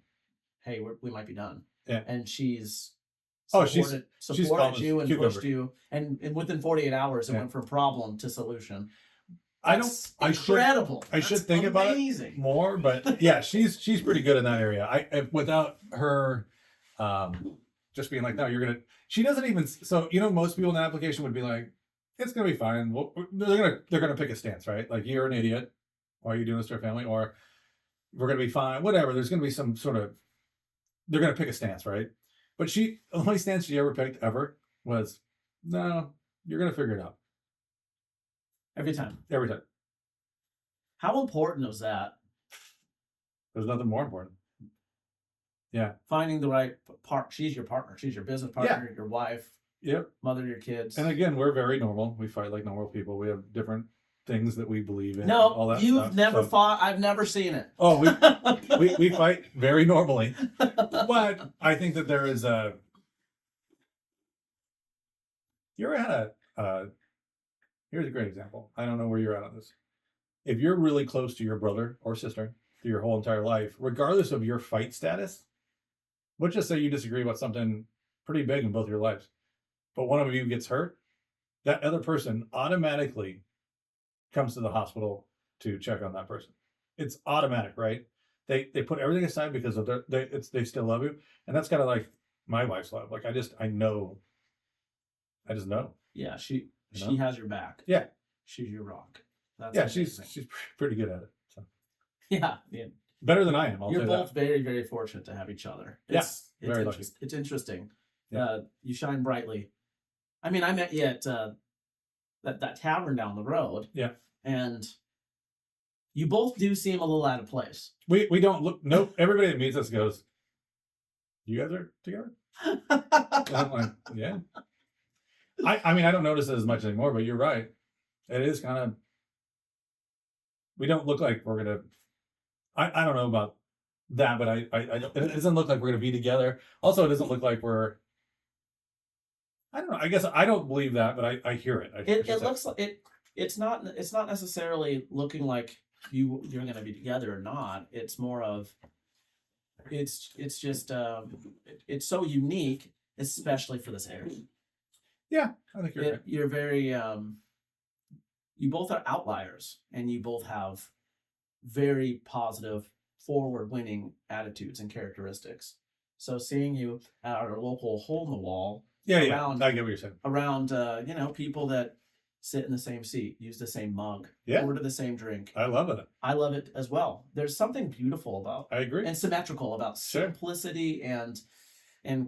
hey, we might be done. Yeah. And she's supported you and pushed you. And within 48 hours, it went from problem to solution. Incredible. I should think about it more, but yeah, she's pretty good in that area. Without her just being like, no, she doesn't even, so, you know, most people in the application would be like, it's going to be fine. Well, they're going to pick a stance, right? Like, you're an idiot. Why are you doing this to our family? Or we're going to be fine, whatever. There's going to be some sort of, they're going to pick a stance, right? But the only stance she ever picked ever was, no, you're going to figure it out. Every time. Every time. How important was that? There's nothing more important. Yeah. Finding the right part. She's your partner. She's your business partner, your wife. Yep. Mother of your kids. And again, we're very normal. We fight like normal people. We have different things that we believe in. No, all that you've stuff. never fought. I've never seen it. Oh, we fight very normally. But I think that there is you ever had here's a great example. I don't know where you're at on this. If you're really close to your brother or sister through your whole entire life, regardless of your fight status, let's just say you disagree about something pretty big in both your lives, but one of you gets hurt, that other person automatically comes to the hospital to check on that person. It's automatic, right? They put everything aside because of they still love you, and that's kind of like my wife's love. Like I just know. Yeah, she You know? she has your back. Yeah. She's your rock. That's Yeah, amazing. she's pretty good at it. So yeah. better than I am. I'll You're say both that. very, very fortunate to have each other. Very lucky. It's interesting. Yeah. You shine brightly. I mean, I met you at that tavern down the road. Yeah. And you both do seem a little out of place. We don't look. Nope. Everybody that meets us goes, "You guys are together?" And I'm like, "Yeah." I mean, I don't notice it as much anymore, but you're right. It is kind of. We don't look like we're gonna. I don't know about that, but I don't, it doesn't look like we're gonna be together. Also, it doesn't look like we're. I don't know. I guess I don't believe that, but I hear it. It looks like it. It's not necessarily looking like you're going to be together or not. It's more of it's just it's so unique, especially for this area. Yeah, I think you're right. You're very you both are outliers, and you both have very positive, forward-winning attitudes and characteristics. So seeing you at our local hole in the wall, Yeah, around, I get what you're saying. around people that sit in the same seat, use the same mug, Yeah. order the same drink. I love it. I love it as well. There's something beautiful about I agree. and symmetrical about Sure. simplicity and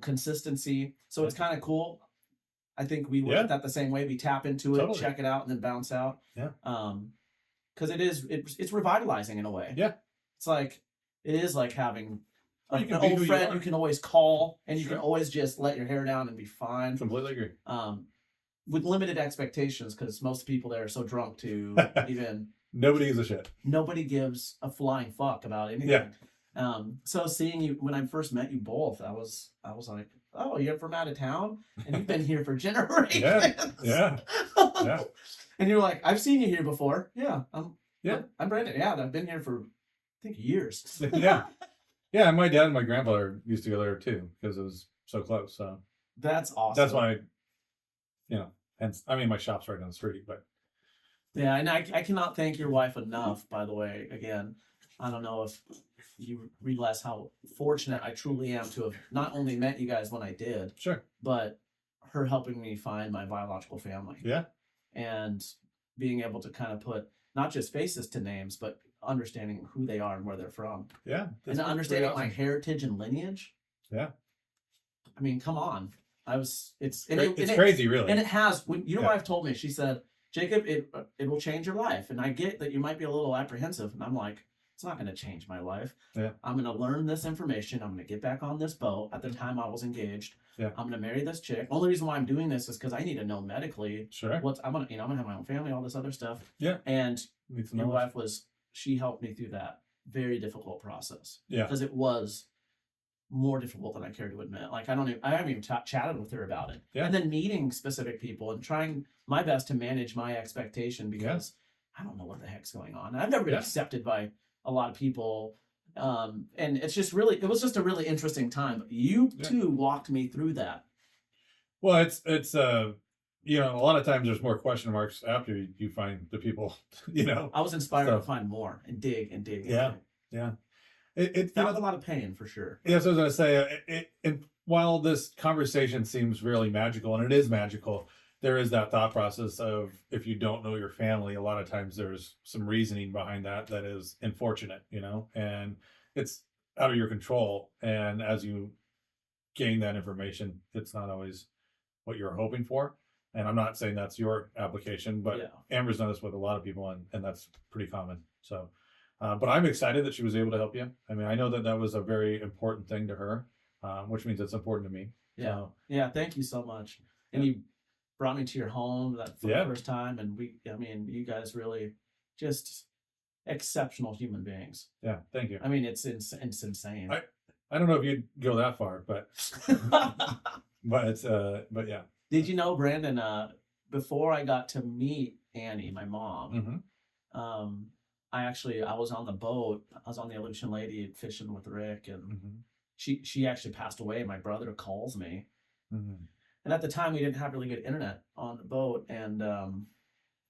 consistency. So it's kind of cool. I think we look at that the same way. We tap into it, Totally. check it out, and then bounce out. Yeah. Because it's revitalizing in a way. Yeah. It's like it is like having Well, you an can be who old you friend are. you can always call, and you Sure. can always just let your hair down and be fine. Completely agree. With limited expectations, because most people there are so drunk to even. Nobody gives a shit. Nobody gives a flying fuck about anything. Yeah. So seeing you when I first met you both, I was like, oh, you're from out of town, and you've been here for generations. Yeah. Yeah. And you're like, I've seen you here before. Yeah. I'm Brandon. Yeah, I've been here for I think years. Yeah. Yeah, and my dad and my grandfather used to go there too because it was so close. So That's awesome. that's why, and I mean my shop's right down the street, but Yeah, and I cannot thank your wife enough, by the way. Again, I don't know if you realize how fortunate I truly am to have not only met you guys when I did, sure. but her helping me find my biological family. Yeah. And being able to kind of put not just faces to names, but understanding who they are and where they're from. Yeah. And understanding my heritage and lineage. Yeah. I mean, come on. It's crazy, really. And it has, when your wife told me, she said, Jacob, it will change your life. And I get that you might be a little apprehensive. And I'm like, it's not going to change my life. Yeah. I'm going to learn this information. I'm going to get back on this boat. At the time I was engaged. Yeah. I'm going to marry this chick. Only reason why I'm doing this is because I need to know medically Sure. I'm going to have my own family, all this other stuff. Yeah. And Need some your knowledge. wife she helped me through that very difficult process. Yeah. Because it was more difficult than I care to admit. Like I haven't even chatted with her about it. Yeah. And then meeting specific people and trying my best to manage my expectation because I don't know what the heck's going on. I've never been accepted by a lot of people. And it was just a really interesting time. You too walked me through that. Well, it's a lot of times there's more question marks after you find the people, I was inspired to find more and dig and dig. Yeah. Yeah. That was a lot of pain for sure. Yeah, so I was going to say, and while this conversation seems really magical, and it is magical, there is that thought process of if you don't know your family, a lot of times there's some reasoning behind that is unfortunate, and it's out of your control. And as you gain that information, it's not always what you're hoping for. And I'm not saying that's your application, but Amber's done this with a lot of people, and that's pretty common. So. But I'm excited that she was able to help you. I mean, I know that was a very important thing to her, which means it's important to me. Yeah. So, yeah. Thank you so much. And you brought me to your home for the first time. And you guys really just exceptional human beings. Yeah. Thank you. I mean, it's insane. I don't know if you'd go that far, but, but yeah. Did you know, Brandon, before I got to meet Annie, my mom, I was on the boat. I was on the Aleutian Lady fishing with Rick, and she actually passed away. My brother calls me, Mm-hmm. and at the time we didn't have really good internet on the boat, and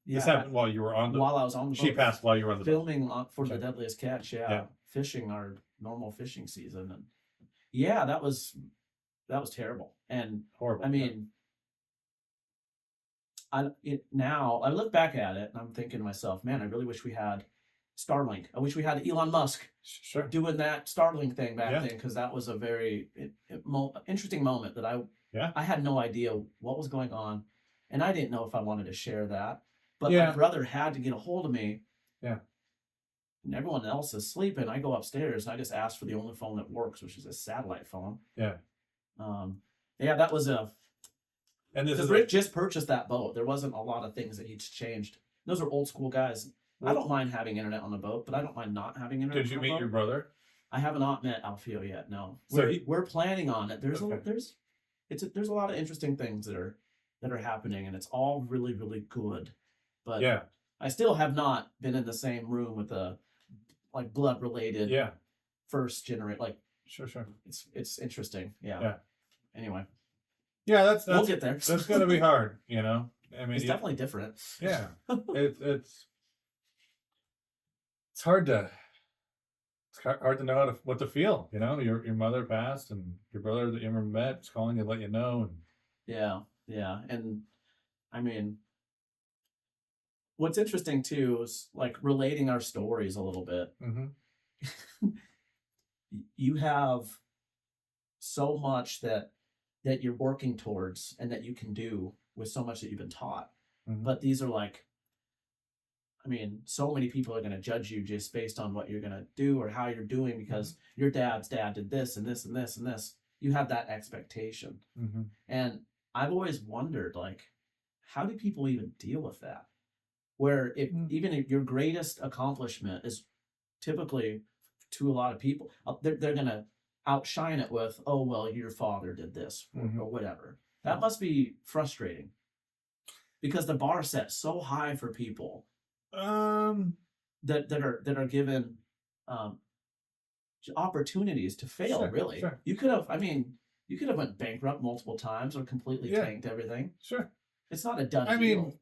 This happened while you were on the. while I was on the boat. She passed while you were on the boat. Filming for the Deadliest Catch, fishing our normal fishing season, and that was terrible. And Horrible. I mean, now I look back at it and I'm thinking to myself, man, I really wish we had Starlink. I wish we had Elon Musk doing that Starlink thing back then, because that was a very interesting moment that I had no idea what was going on, and I didn't know if I wanted to share that. But my brother had to get a hold of me. Yeah. And everyone else is sleeping. I go upstairs and I just ask for the only phone that works, which is a satellite phone. Yeah. That was and this is Rick just purchased that boat. There wasn't a lot of things that he's changed. Those are old school guys. I don't mind having internet on the boat, but I don't mind not having internet. Did you meet your brother? I have not met Alfio yet. No. So we're planning on it. There's a lot of interesting things that are happening, and it's all really, really good. But I still have not been in the same room with a blood related first generation. Sure. It's interesting. Yeah. Anyway. Yeah, that's we'll get there. That's gonna be hard, I mean, it's definitely different. Yeah. It's hard to know what to feel, Your mother passed, and your brother that you never met is calling to let you know. And and I mean, what's interesting too is relating our stories a little bit. Mm-hmm. You have so much that you're working towards and that you can do with so much that you've been taught. Mm-hmm. But these are so many people are going to judge you just based on what you're going to do or how you're doing because your dad's dad did this and this and this and this. You have that expectation. Mm-hmm. And I've always wondered, how do people even deal with that? Where even if your greatest accomplishment is typically, to a lot of people, they're going to outshine it with, oh, well, your father did this or whatever. That must be frustrating because the bar set so high for people that are given opportunities to fail. Sure, really, sure. You could have went bankrupt multiple times or completely tanked everything. Sure, it's not a done deal. I mean,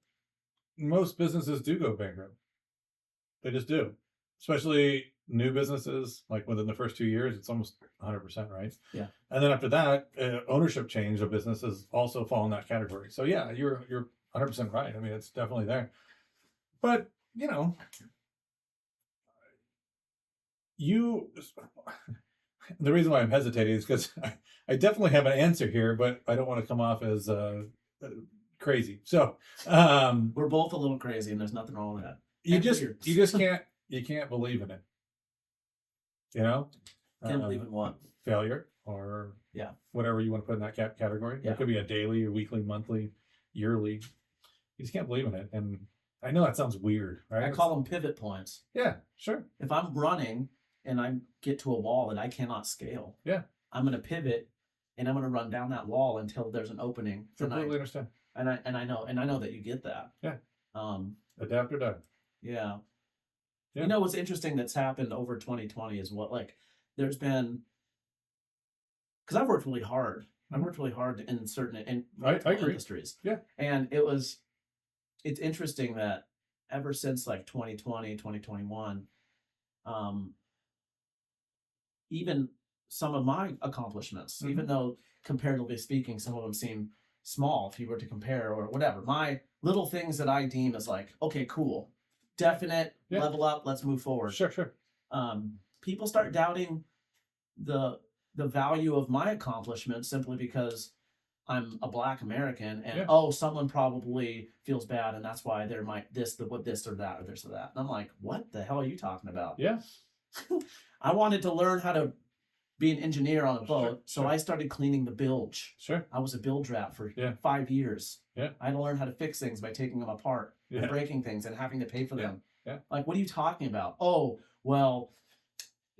most businesses do go bankrupt. They just do, especially new businesses. Within the first 2 years, it's almost 100%, right? Yeah. And then after that, ownership change of businesses also fall in that category. So yeah, you're 100% right. I mean, it's definitely there. But the reason why I'm hesitating is because I definitely have an answer here, but I don't want to come off as crazy. So we're both a little crazy, and there's nothing wrong with that. You just can't believe in it. Can't believe in what? Failure or whatever you want to put in that category. Yeah. It could be a daily or weekly, monthly, yearly. You just can't believe in it. And I know that sounds weird, right? I call them pivot points. Yeah, sure. If I'm running and I get to a wall that I cannot scale, I'm going to pivot and I'm going to run down that wall until there's an opening. Completely understand. And I know that you get that. Yeah. Adapt or die. Yeah. What's interesting that's happened over 2020 is there's been, because I've worked really hard. I've worked really hard in certain I agree. industries. Yeah. And it's interesting that ever since 2020, 2021, even some of my accomplishments, even though comparatively speaking, some of them seem small if you were to compare or whatever, my little things that I deem as okay, cool, definite, level up, let's move forward. Sure. People start doubting the value of my accomplishments simply because I'm a Black American and someone probably feels bad and that's why there might this or that or this or that. And I'm like, what the hell are you talking about? Yeah. I wanted to learn how to be an engineer on a boat, so I started cleaning the bilge. Sure. I was a bilge rat for 5 years. Yeah. I had to learn how to fix things by taking them apart and breaking things and having to pay for them. Yeah. What are you talking about? Oh, well,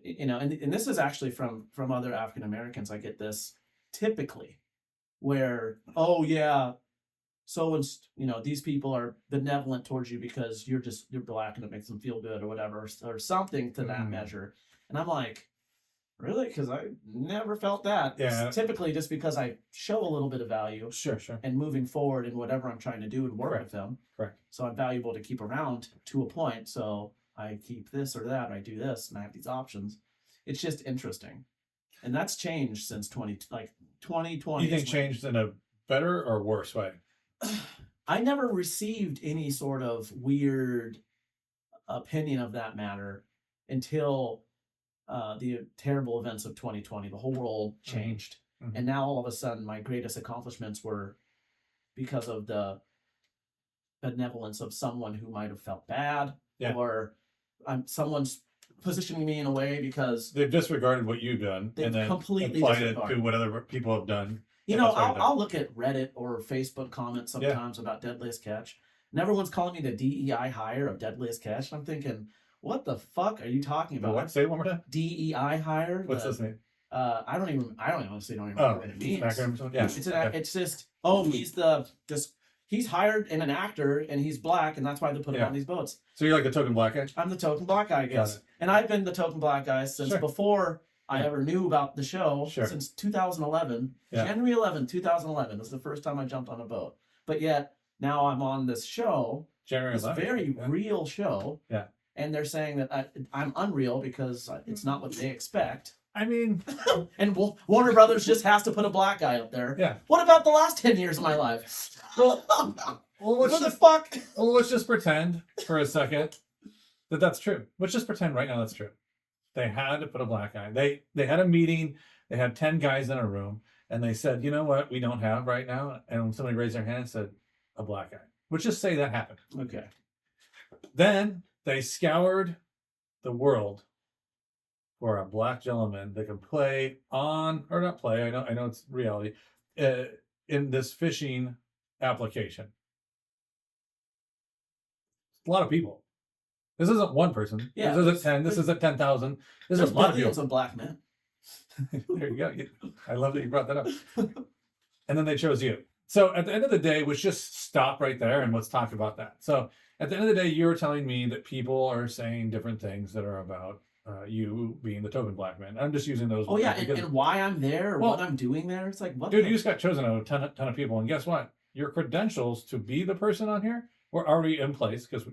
and this is actually from other African Americans. I get this typically where, so these people are benevolent towards you because you're Black and it makes them feel good or whatever, or something to that measure. And I'm like, Really? Because I never felt that. Yeah. It's typically just because I show a little bit of value Sure. and moving forward in whatever I'm trying to do and work Correct. with them. Correct. So I'm valuable to keep around to a point. So I keep this or that, and I do this, and I have these options. It's just interesting. And that's changed since 2020. You think changed in a better or worse way? I never received any sort of weird opinion of that matter until the terrible events of 2020. The whole world changed. Mm-hmm. And now all of a sudden my greatest accomplishments were because of the benevolence of someone who might have felt bad, or someone's positioning me in a way because they've disregarded what you've done and then completely applied it to what other people have done. You know, I'll look at Reddit or Facebook comments sometimes about Deadliest Catch, and everyone's calling me the DEI hire of Deadliest Catch. And I'm thinking, what the fuck are you talking about? What? Say it one more time. DEI hire. What's this mean? I honestly don't even know what it means. Yeah. It's just he's hired and an actor and he's black and that's why they put him on these boats. So you're like the token black guy? I'm the token black guy, I guess. And I've been the token black guy since before I ever knew about the show, since 2011. January 11, 2011 is the first time I jumped on a boat. But yet now I'm on this show, January 11th. Very real show. Yeah. And they're saying that I'm unreal because it's not what they expect. I mean, and Warner Brothers just has to put a black guy up there. Yeah. What about the last 10 years of my life? Let's just pretend for a second that that's true. Let's just pretend right now that's true. They had to put a black guy. They had a meeting. They had 10 guys in a room, and they said, "You know what? We don't have right now." And when somebody raised their hand and said, "A black guy," let's just say that happened. Okay. Then they scoured the world for a black gentleman that can play on, or not play, I know it's reality, in this fishing application. A lot of people. This isn't one person. Yeah. This isn't 10. This isn't 10,000. This is a lot of people. Of black men. There you go. I love that you brought that up. And then they chose you. So at the end of the day, let's just stop right there and let's talk about that. So at the end of the day, you were telling me that people are saying different things that are about you being the token black man. I'm just using those. Oh yeah, and why I'm there or what I'm doing there. It's like, what? Dude, you just got chosen out of a ton of people, and guess what? Your credentials to be the person on here were already in place because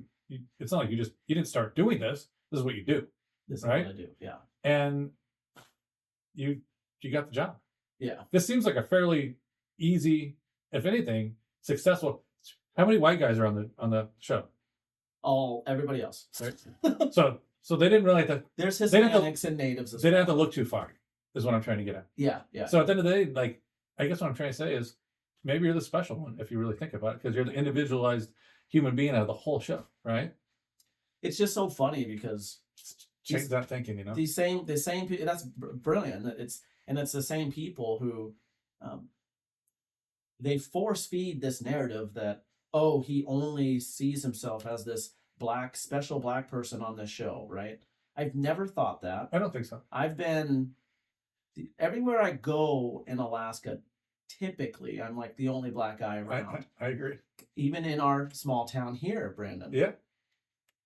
it's not like you didn't start doing this. This is what you do. This is right? what I do. Yeah. And you got the job. Yeah. This seems like a fairly easy, if anything, successful. How many white guys are on the show? Everybody else. Right. So they didn't realize that there's Hispanics and natives. They didn't have to look too far, is what I'm trying to get at. Yeah, yeah. So at the end of the day, like, I guess what I'm trying to say is maybe you're the special one if you really think about it, because you're the individualized human being out of the whole show, right? It's just so funny because change that thinking, you know. The same people. That's brilliant. It's the same people who, they force feed this narrative that he only sees himself as this special black person on this show, right? I've never thought that. I don't think so. I've been everywhere I go in Alaska. Typically, I'm like the only black guy around. I agree. Even in our small town here, Brandon. Yeah.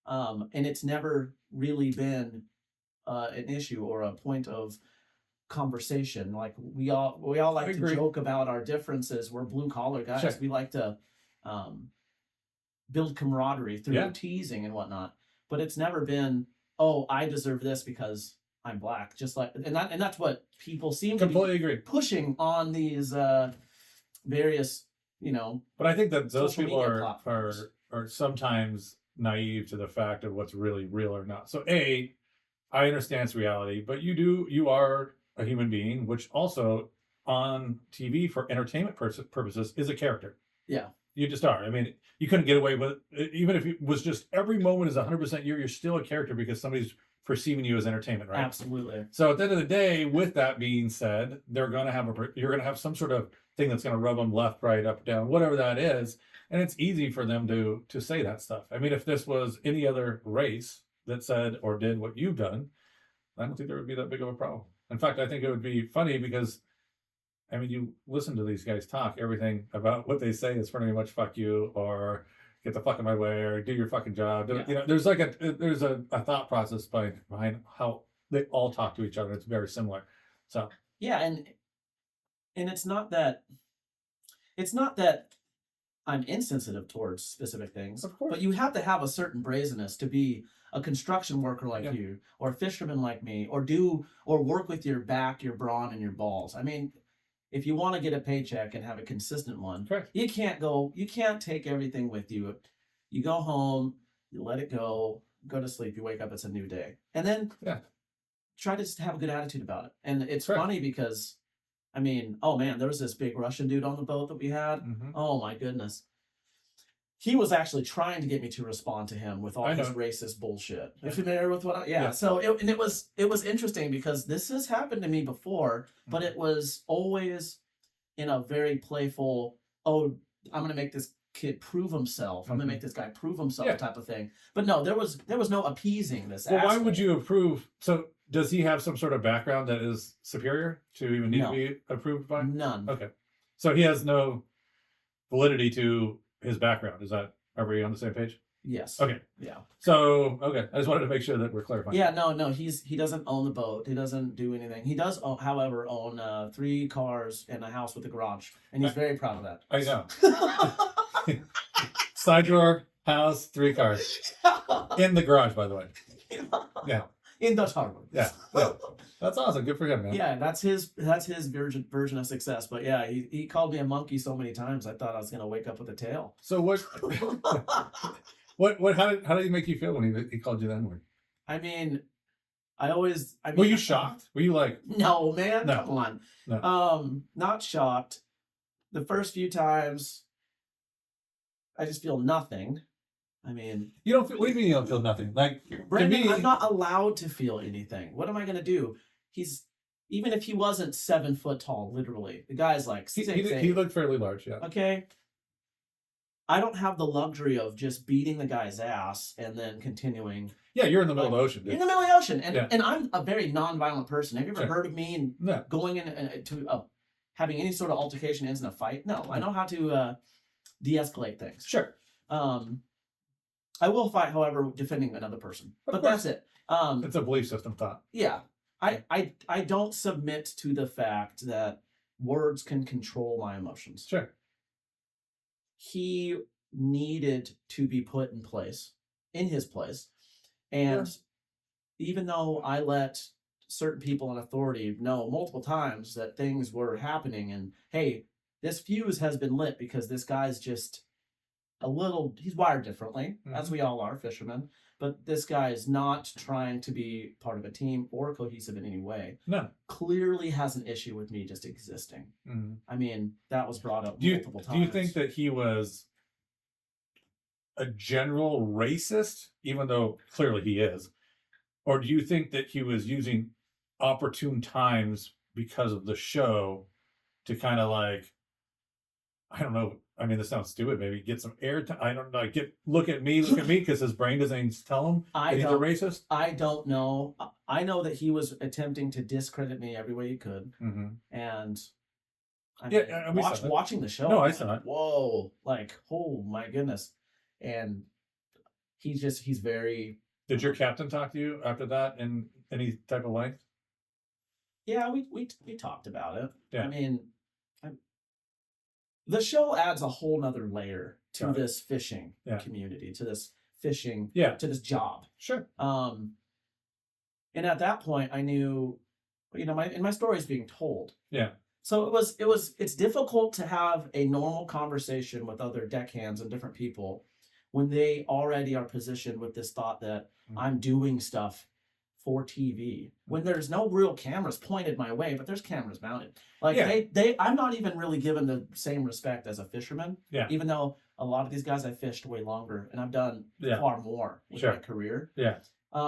And it's never really been an issue or a point of conversation. Like we all like to joke about our differences. We're blue collar guys. Sure. We like to build camaraderie through teasing and whatnot. But it's never been, I deserve this because I'm black. Just like and that's what people seem to be pushing on these various, But I think that those people are sometimes naive to the fact of what's really real or not. So I understand it's reality, but you are a human being, which also on TV for entertainment purposes is a character. Yeah. You just are. I mean, you couldn't get away with it. Even if it was just every moment is 100% you're still a character because somebody's perceiving you as entertainment, right? Absolutely. So at the end of the day, with that being said, you're going to have some sort of thing that's going to rub them left, right, up, down, whatever that is. And it's easy for them to say that stuff. I mean, if this was any other race that said or did what you've done, I don't think there would be that big of a problem. In fact, I think it would be funny because, I mean, you listen to these guys talk, everything about what they say is pretty much fuck you or get the fuck out of my way or do your fucking job. Yeah. There's like there's a thought process behind how they all talk to each other. It's very similar. So Yeah, and it's not that I'm insensitive towards specific things, of course, but you have to have a certain brazenness to be a construction worker like Yeah. you, or a fisherman like me, or work with your back, your brawn, and your balls. I mean, if you want to get a paycheck and have a consistent one, correct. you can't take everything with you. You go home, you let it go to sleep, you wake up, it's a new day. And then Yeah. try to just have a good attitude about it. And it's Correct. funny because, I mean, oh man, there was this big Russian dude on the boat that we had. Mhm. Oh my goodness. He was actually trying to get me to respond to him with all I his know. racist bullshit. Yeah. You familiar with what? Yeah. Yeah. So it was interesting because this has happened to me before, but it was always in a very playful, oh, I'm gonna make this kid prove himself. I'm gonna make this guy prove himself Yeah. type of thing. But no, there was no appeasing this. Well, why asshole. would you approve? So does he have some sort of background that is superior to even need No. to be approved by? None. Okay. So he has no validity to his background. Are we on the same page? Yes. Okay. Yeah. So, okay. I just wanted to make sure that we're clarifying. Yeah, no, he doesn't own the boat. He doesn't do anything. He does, however, own 3 cars and a house with a garage, and he's very proud of that. I know. Side door, house, 3 cars. In the garage, by the way. Yeah. In Dutch Harbor. Yeah. Yeah. That's awesome. Good for him, man. Yeah, that's his version of success. But yeah, he called me a monkey so many times I thought I was gonna wake up with a tail. So how did he make you feel when he called you that word? I mean, Were you shocked? Were you like, No, man, No. come on. No. Not shocked. The first few times, I just feel nothing. I mean, you don't feel, what do you mean you don't feel nothing? Like, Brandon, to me, I'm not allowed to feel anything. What am I gonna do? Even if he wasn't 7 foot tall, literally, the guy's like 6'8". he looked fairly large, yeah. Okay. I don't have the luxury of just beating the guy's ass and then continuing. Yeah, you're in the middle of the ocean, You're dude. in the middle of the ocean, and Yeah. and I'm a very non-violent person. Have you ever Sure. heard of me and No. going into having any sort of altercation ends in a fight? No, I know how to de-escalate things. Sure. I will fight, however, defending another person. Of But course. that's it. It's a belief system thought. Yeah. I don't submit to the fact that words can control my emotions. Sure. He needed to be put in his place. And even though I let certain people in authority know multiple times that things were happening and, hey, this fuse has been lit because this guy's just he's wired differently, as we all are, fishermen. But this guy is not trying to be part of a team or cohesive in any way. No. Clearly has an issue with me just existing. Mm-hmm. I mean, that was brought up Do multiple times. you think that he was a general racist, even though clearly he is? Or do you think that he was using opportune times because of the show to kind of like, I don't know, I mean, this sounds stupid, maybe get some airtime. I don't know, look at me, because his brain doesn't tell him that he's a racist? I don't know. I know that he was attempting to discredit me every way he could. Mm-hmm. And watching the show. No, I saw it. Whoa, like, oh my goodness. And he's very. Did your captain talk to you after that in any type of length? Yeah, we talked about it. Yeah. I mean, the show adds a whole nother layer to this fishing community, to this fishing, to this job. Sure. And at that point, I knew, my story is being told. Yeah. So it's difficult to have a normal conversation with other deckhands and different people when they already are positioned with this thought that I'm doing stuff for TV, when there's no real cameras pointed my way, but there's cameras mounted. Like I'm not even really given the same respect as a fisherman. Yeah. Even though a lot of these guys I've fished way longer and I've done far more with my career. Yeah.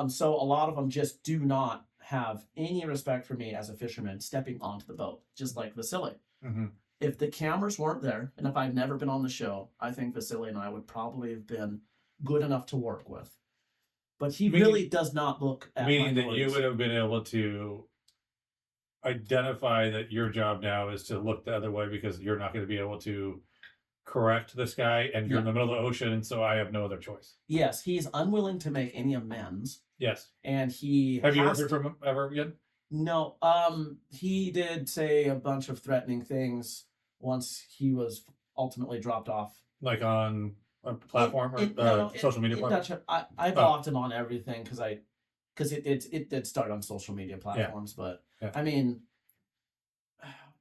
So a lot of them just do not have any respect for me as a fisherman stepping onto the boat, just like Vasily. Mm-hmm. If the cameras weren't there, and if I'd never been on the show, I think Vasily and I would probably have been good enough to work with. But he really does not look at meaning that minorities. you would have been able to identify that your job now is to look the other way because you're not going to be able to correct this guy, and you're in the middle of the ocean, and so I have no other choice. Yes, he's unwilling to make any amends. Yes. And he have you heard from him ever again? No. He did say a bunch of threatening things once he was ultimately dropped off. Like on a platform or social media platform? I blocked him on everything because it did start on social media platforms. Yeah. But I mean,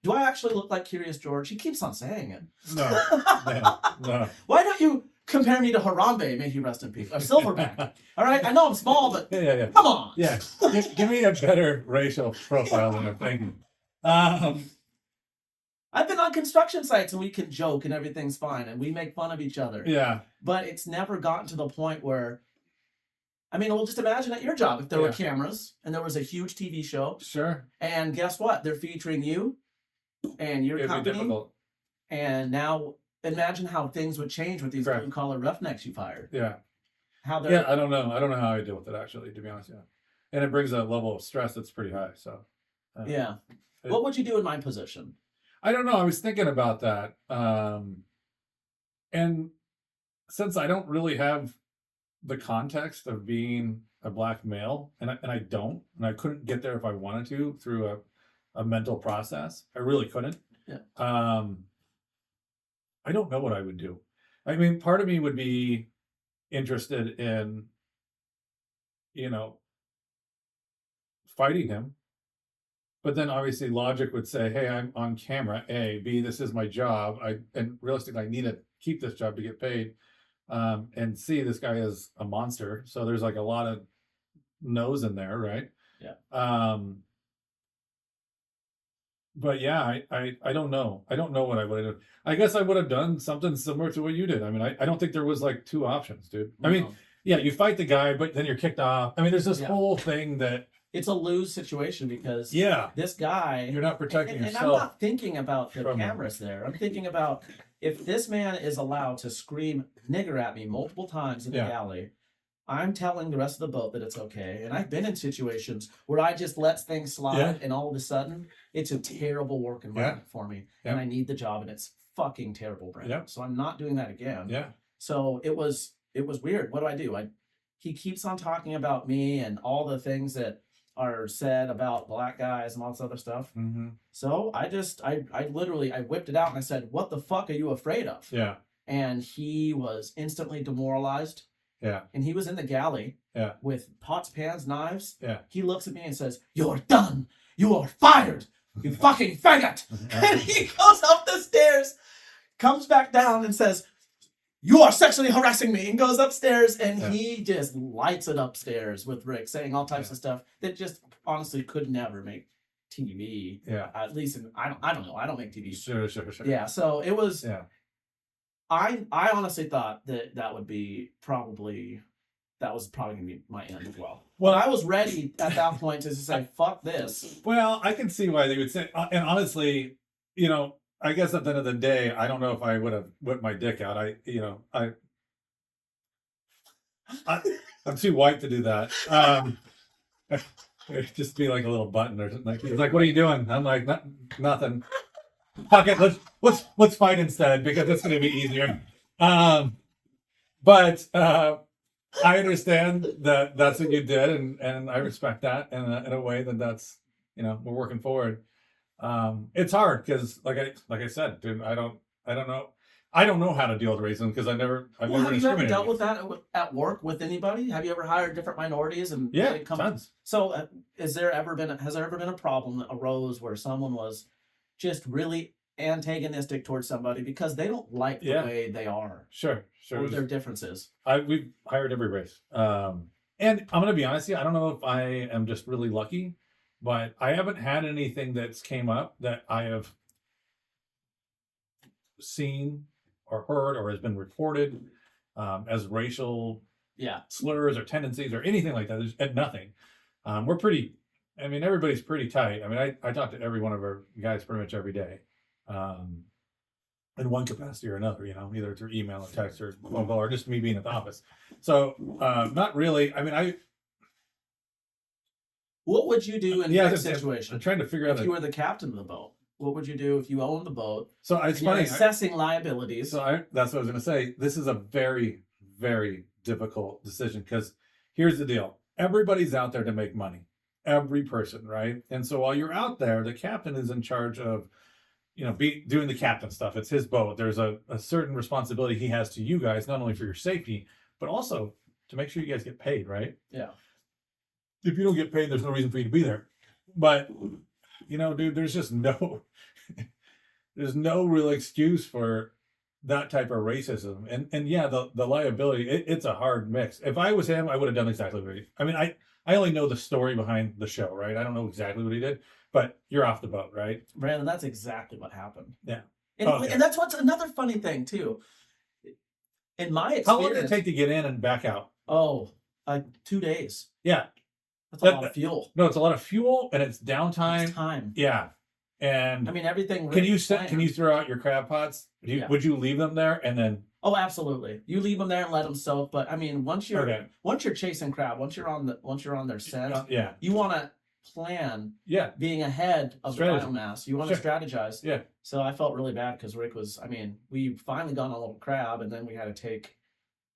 do I actually look like Curious George? He keeps on saying it. No. Why don't you compare me to Harambe? May he rest in peace. Or Silverback. All right, I know I'm small, but come on. Yeah, give me a better racial profile than I'm thinking. I've been on construction sites and we can joke and everything's fine and we make fun of each other. Yeah. But it's never gotten to the point where, I mean, well, just imagine at your job if there were cameras and there was a huge TV show. Sure. And guess what? They're featuring you and your company. Be difficult. And now imagine how things would change with these blue collar roughnecks you fired. Yeah. How they're I don't know. I don't know how I deal with it actually, to be honest. Yeah. And it brings a level of stress that's pretty high. So what would you do in my position? I don't know. I was thinking about that. And since I don't really have the context of being a black male, and I couldn't get there if I wanted to through a mental process. I really couldn't. Yeah. I don't know what I would do. I mean, part of me would be interested in, fighting him. But then obviously logic would say, hey, I'm on camera, A, B, this is my job. And realistically, I need to keep this job to get paid. And C, this guy is a monster. So there's like a lot of no's in there, right? Yeah. But yeah, I don't know. I don't know what I would have done. I guess I would have done something similar to what you did. I mean, I don't think there was like two options, dude. I mean, yeah, you fight the guy, but then you're kicked off. I mean, there's this whole thing that it's a lose situation because this guy, you're not protecting yourself. And I'm not thinking about the cameras there. I'm thinking about if this man is allowed to scream nigger at me multiple times in the alley, I'm telling the rest of the boat that it's okay. And I've been in situations where I just let things slide and all of a sudden it's a terrible work environment for me. And I need the job and it's fucking terrible, Brandon. So I'm not doing that again. Yeah. So it was weird. What do? He keeps on talking about me and all the things that are said about black guys and all this other stuff. Mm-hmm. So I literally whipped it out and I said, what the fuck are you afraid of? Yeah. And he was instantly demoralized. Yeah. And he was in the galley with pots, pans, knives. Yeah. He looks at me and says, you're done. You are fired. You fucking faggot. And he goes up the stairs, comes back down and says, you are sexually harassing me, and goes upstairs and he just lights it upstairs with Rick saying all types of stuff that just honestly could never make TV. Yeah. At least I don't know. I don't make TV. Sure. Yeah. So it was. Yeah. I honestly thought that was probably gonna be my end as well. Well, I was ready at that point to say, fuck this. Well, I can see why they would say, and honestly, I guess at the end of the day, I don't know if I would have whipped my dick out. I'm too white to do that. It'd just be like a little button or something. He's like, "What are you doing?" I'm like, "Nothing." Fuck it. Let's fight instead because it's going to be easier. But I understand that that's what you did, and I respect that in a way that's we're working forward. It's hard because like I said, dude, I don't know how to deal with racism because I've never have you ever dealt with that at work with anybody? Have you ever hired different minorities and tons. So has there ever been a problem that arose where someone was just really antagonistic towards somebody because they don't like the way they are? Sure. Or their differences. We've hired every race. And I'm gonna be honest with you, I don't know if I am just really lucky, but I haven't had anything that's came up that I have seen or heard or has been reported as racial slurs or tendencies or anything like that. There's nothing. We're pretty, everybody's pretty tight. I talk to every one of our guys pretty much every day in one capacity or another, either through email or text or phone call or just me being at the office. So not really. What would you do in that situation? I'm trying to figure out if you were the captain of the boat. What would you do if you own the boat? So it's You're funny. assessing liabilities. That's what I was going to say. This is a very, very difficult decision because here's the deal. Everybody's out there to make money. Every person, right? And so while you're out there, the captain is in charge of, doing the captain stuff. It's his boat. There's a certain responsibility he has to you guys, not only for your safety, but also to make sure you guys get paid, right? Yeah. If you don't get paid, there's no reason for you to be there. But, dude, there's just there's no real excuse for that type of racism. And yeah, the liability, it's a hard mix. If I was him, I would have done exactly what he, I mean, I only know the story behind the show, right? I don't know exactly what he did, but you're off the boat, right? Brandon, that's exactly what happened. Yeah. And that's what's another funny thing too. In my experience, how long did it take to get in and back out? Oh, like 2 days. Yeah. That's a lot of fuel. No, it's a lot of fuel and it's downtime. It's time. Yeah. And I mean, everything. Can you throw out your crab pots? Would you leave them there and then? Oh, absolutely. You leave them there and let them soak. But I mean, once you're chasing crab, once you're on their scent, you want to plan. Yeah. Being ahead of the biomass, you want to strategize. Yeah. So I felt really bad because Rick was. I mean, we finally got on a little crab, and then we had to take.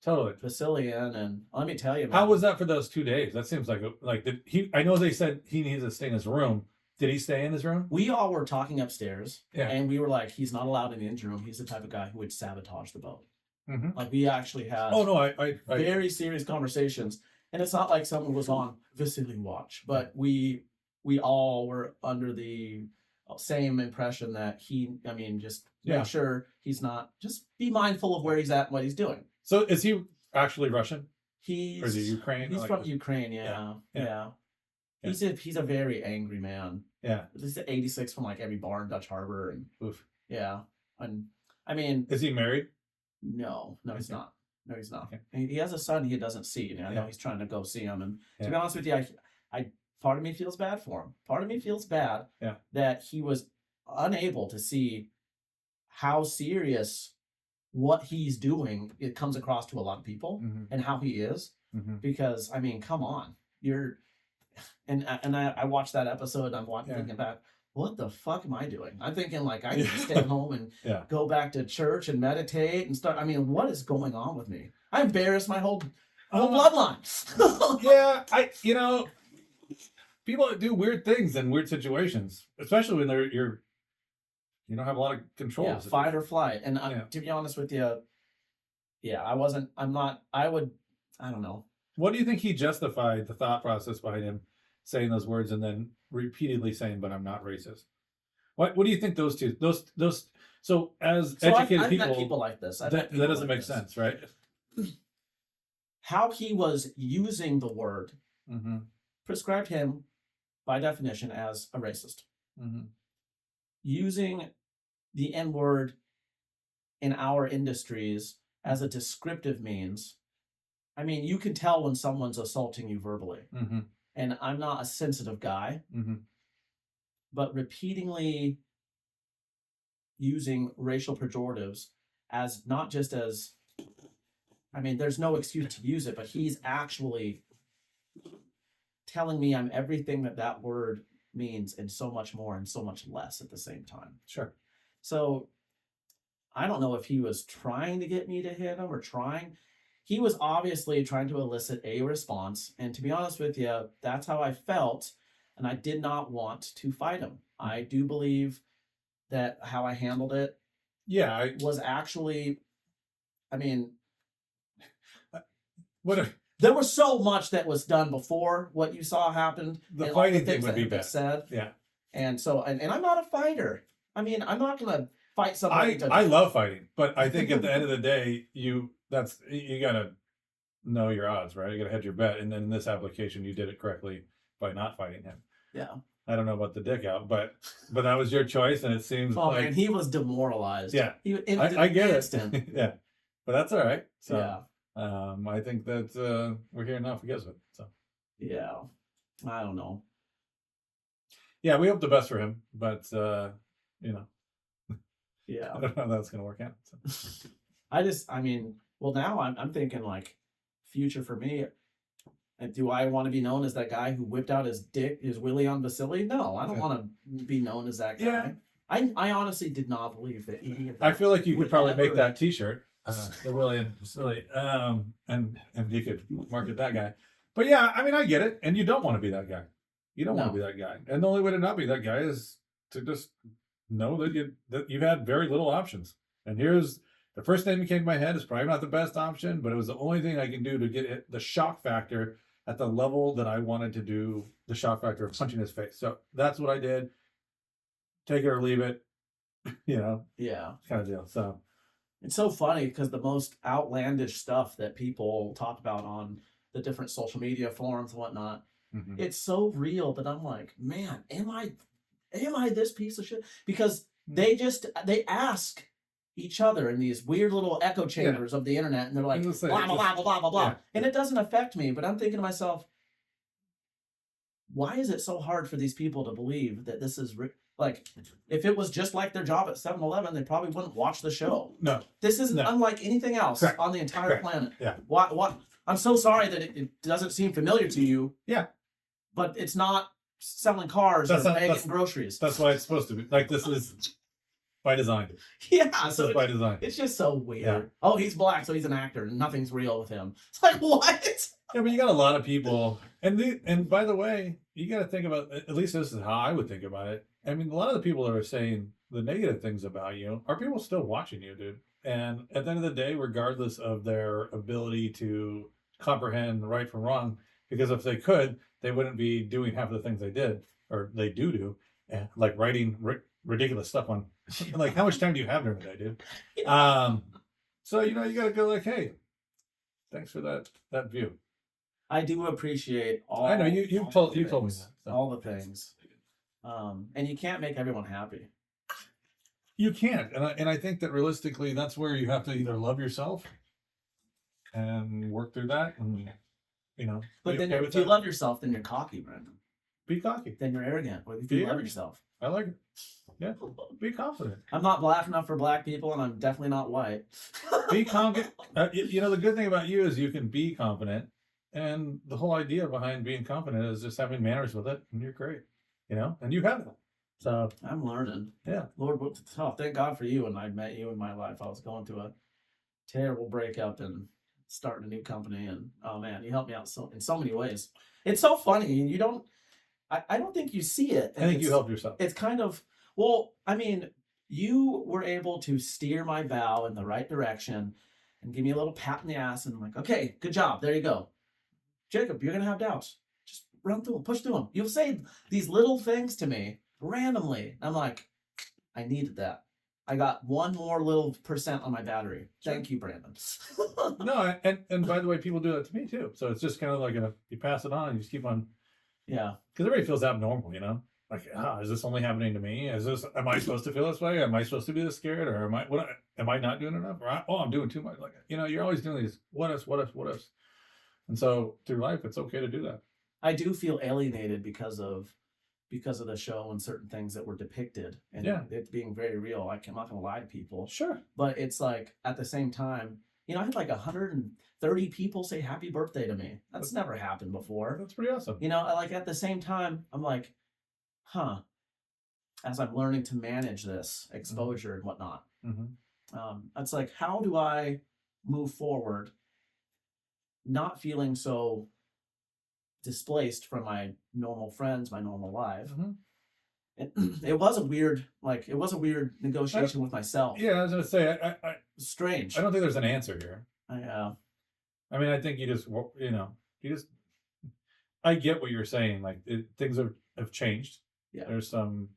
Totally. Vasily in, and let me tell you, man, how was that for those 2 days? That seems like did he? I know they said he needed to stay in his room. Did he stay in his room? We all were talking upstairs, yeah. And we were like, he's not allowed in the engine room. He's the type of guy who would sabotage the boat. Mm-hmm. Like we actually had. Oh no, I very serious conversations, and it's not like someone was on Vasily watch, but we all were under the same impression that just make sure he's not. Just be mindful of where he's at and what he's doing. So is he actually Russian? Or is he Ukraine? He's from Ukraine, yeah. He's a very angry man. Yeah. He's 86 from like every bar in Dutch Harbor and oof. Yeah. And I mean, is he married? No, he's not. No, he's not. Okay. He has a son he doesn't see. And I know he's trying to go see him. And to be honest with you, I part of me feels bad for him. Part of me feels bad that he was unable to see how serious what he's doing, it comes across to a lot of people and how he is. Because I mean, come on, and I watched that episode. I'm thinking about what the fuck am I doing? I'm thinking like I need to stay home and go back to church and meditate and start. I mean, what is going on with me? I embarrassed my whole bloodline. People do weird things in weird situations, especially when you don't have a lot of control. Yeah, fight or flight. And to be honest with you, I don't know. What do you think he justified the thought process behind him saying those words and then repeatedly saying, but I'm not racist? What do you think those two, so as educated I've met people like this. That doesn't make sense, right? How he was using the word prescribed him by definition as a racist. Using the N-word in our industries as a descriptive means, I mean, you can tell when someone's assaulting you verbally. And I'm not a sensitive guy, but repeatedly using racial pejoratives as not just as, I mean, there's no excuse to use it, but he's actually telling me I'm everything that word means and so much more and so much less at the same time. Sure. So I don't know if he was trying to get me to hit him or he was obviously trying to elicit a response. And to be honest with you, that's how I felt. And I did not want to fight him. I do believe that how I handled it was actually, I mean, there was so much that was done before what you saw happened. The fighting thing would be bad. Said. Yeah. And so, and I'm not a fighter. I mean, I'm not going to fight somebody. I love fighting, but I think at the end of the day, you gotta know your odds, right? You gotta hedge your bet. And then in this application, you did it correctly by not fighting him. Yeah. I don't know about the dick out, but that was your choice, and it seems like man, he was demoralized. Yeah, I get it. Yeah, but that's all right. So I think that we're here now for Geswick. So yeah, I don't know. Yeah, we hope the best for him, but yeah, I don't know how that's gonna work out. So. Well, now I'm thinking like future for me. And do I want to be known as that guy who whipped out his willy on Vasily? No, I don't want to be known as that guy. Yeah. I honestly did not believe that any of that. I feel like you could would probably make ever- that T-shirt. The really, and you could market that guy. But yeah, I mean, I get it, and you don't want to be that guy. You don't want No. to be that guy, and the only way to not be that guy is to just know that you've had very little options. And here's the first name that came to my head is probably not the best option, but it was the only thing I can do to get the shock factor at the level that I wanted to do the shock factor of punching his face. So that's what I did. Take it or leave it, Yeah. kind of deal. So It's so funny because the most outlandish stuff that people talk about on the different social media forums and whatnot, it's so real that I'm like, man, am I this piece of shit? Because they ask each other in these weird little echo chambers of the internet, and they're like, It's the blah, same. blah, blah, blah, blah, blah, blah. Yeah. And it doesn't affect me, but I'm thinking to myself, why is it so hard for these people to believe that this is like, if it was just like their job at 7-Eleven, they probably wouldn't watch the show. no, This is No. unlike anything else Correct. on the entire Correct. planet. Yeah. What? I'm so sorry that it doesn't seem familiar to you. Yeah. But it's not selling cars That's or not- bagging that's- groceries. that's why it's supposed to be. Like this is by design. Yeah. This So is by design. it's just so weird. Yeah. Oh, he's black, so he's an actor, and nothing's real with him. It's like, what? Yeah, but you got a lot of people, and by the way, you got to think about. At least this is how I would think about it. I mean, a lot of the people that are saying the negative things about you are people still watching you, dude. And at the end of the day, regardless of their ability to comprehend right from wrong, because if they could, they wouldn't be doing half of the things they did or they do, like writing ridiculous stuff on. Like, how much time do you have during the day, dude? So you got to go like, hey, thanks for that view. I do appreciate all. I know you all told the me that. things, So. all the things. And you can't make everyone happy. You can't, and I think that realistically, that's where you have to either love yourself and work through that, and But be then okay if with you that. love yourself, then you're cocky, Brandon. Be cocky. Then you're arrogant. But if Be you love arrogant. yourself. I like it. Yeah, be confident. I'm not black enough for black people, and I'm definitely not white. Be confident. The good thing about you is you can be confident, and the whole idea behind being confident is just having manners with it, and you're great. And you have it. So I'm learning. yeah, Lord, thank God for you. And I met you in my life. I was going through a terrible breakup and starting a new company. And oh man, you helped me out in so many ways. It's so funny. And you don't, I don't think you see it. I think you helped yourself. It's kind of, well, I mean, you were able to steer my bow in the right direction and give me a little pat in the ass. And I'm like, okay, good job. There you go. Jacob, you're going to have doubts. Just run through them, push through them. You'll say these little things to me randomly. I'm like, I needed that. I got one more little percent on my battery. Thank you, Brandon. No, and by the way, people do that to me too. So it's just kind of like you pass it on, and you just keep on. Yeah. Because everybody feels abnormal, Like, is this only happening to me? Am I supposed to feel this way? Am I supposed to be this scared? Or am I not doing enough? Or I'm doing too much. Like, you're always doing these what ifs. And so through life, it's okay to do that. I do feel alienated because of the show and certain things that were depicted and it being very real. I'm not gonna lie to people. Sure. But it's like at the same time, I had like 130 people say happy birthday to me. That's never happened before. That's pretty awesome. Like at the same time, I'm like, as I'm learning to manage this exposure and whatnot. It's like, how do I move forward not feeling so displaced from my normal friends, my normal life? It was a weird negotiation with myself. Yeah, I was gonna say, I Strange. don't think there's an answer here. I I mean, I think you just I get what you're saying. Like things have changed. Yeah. There's some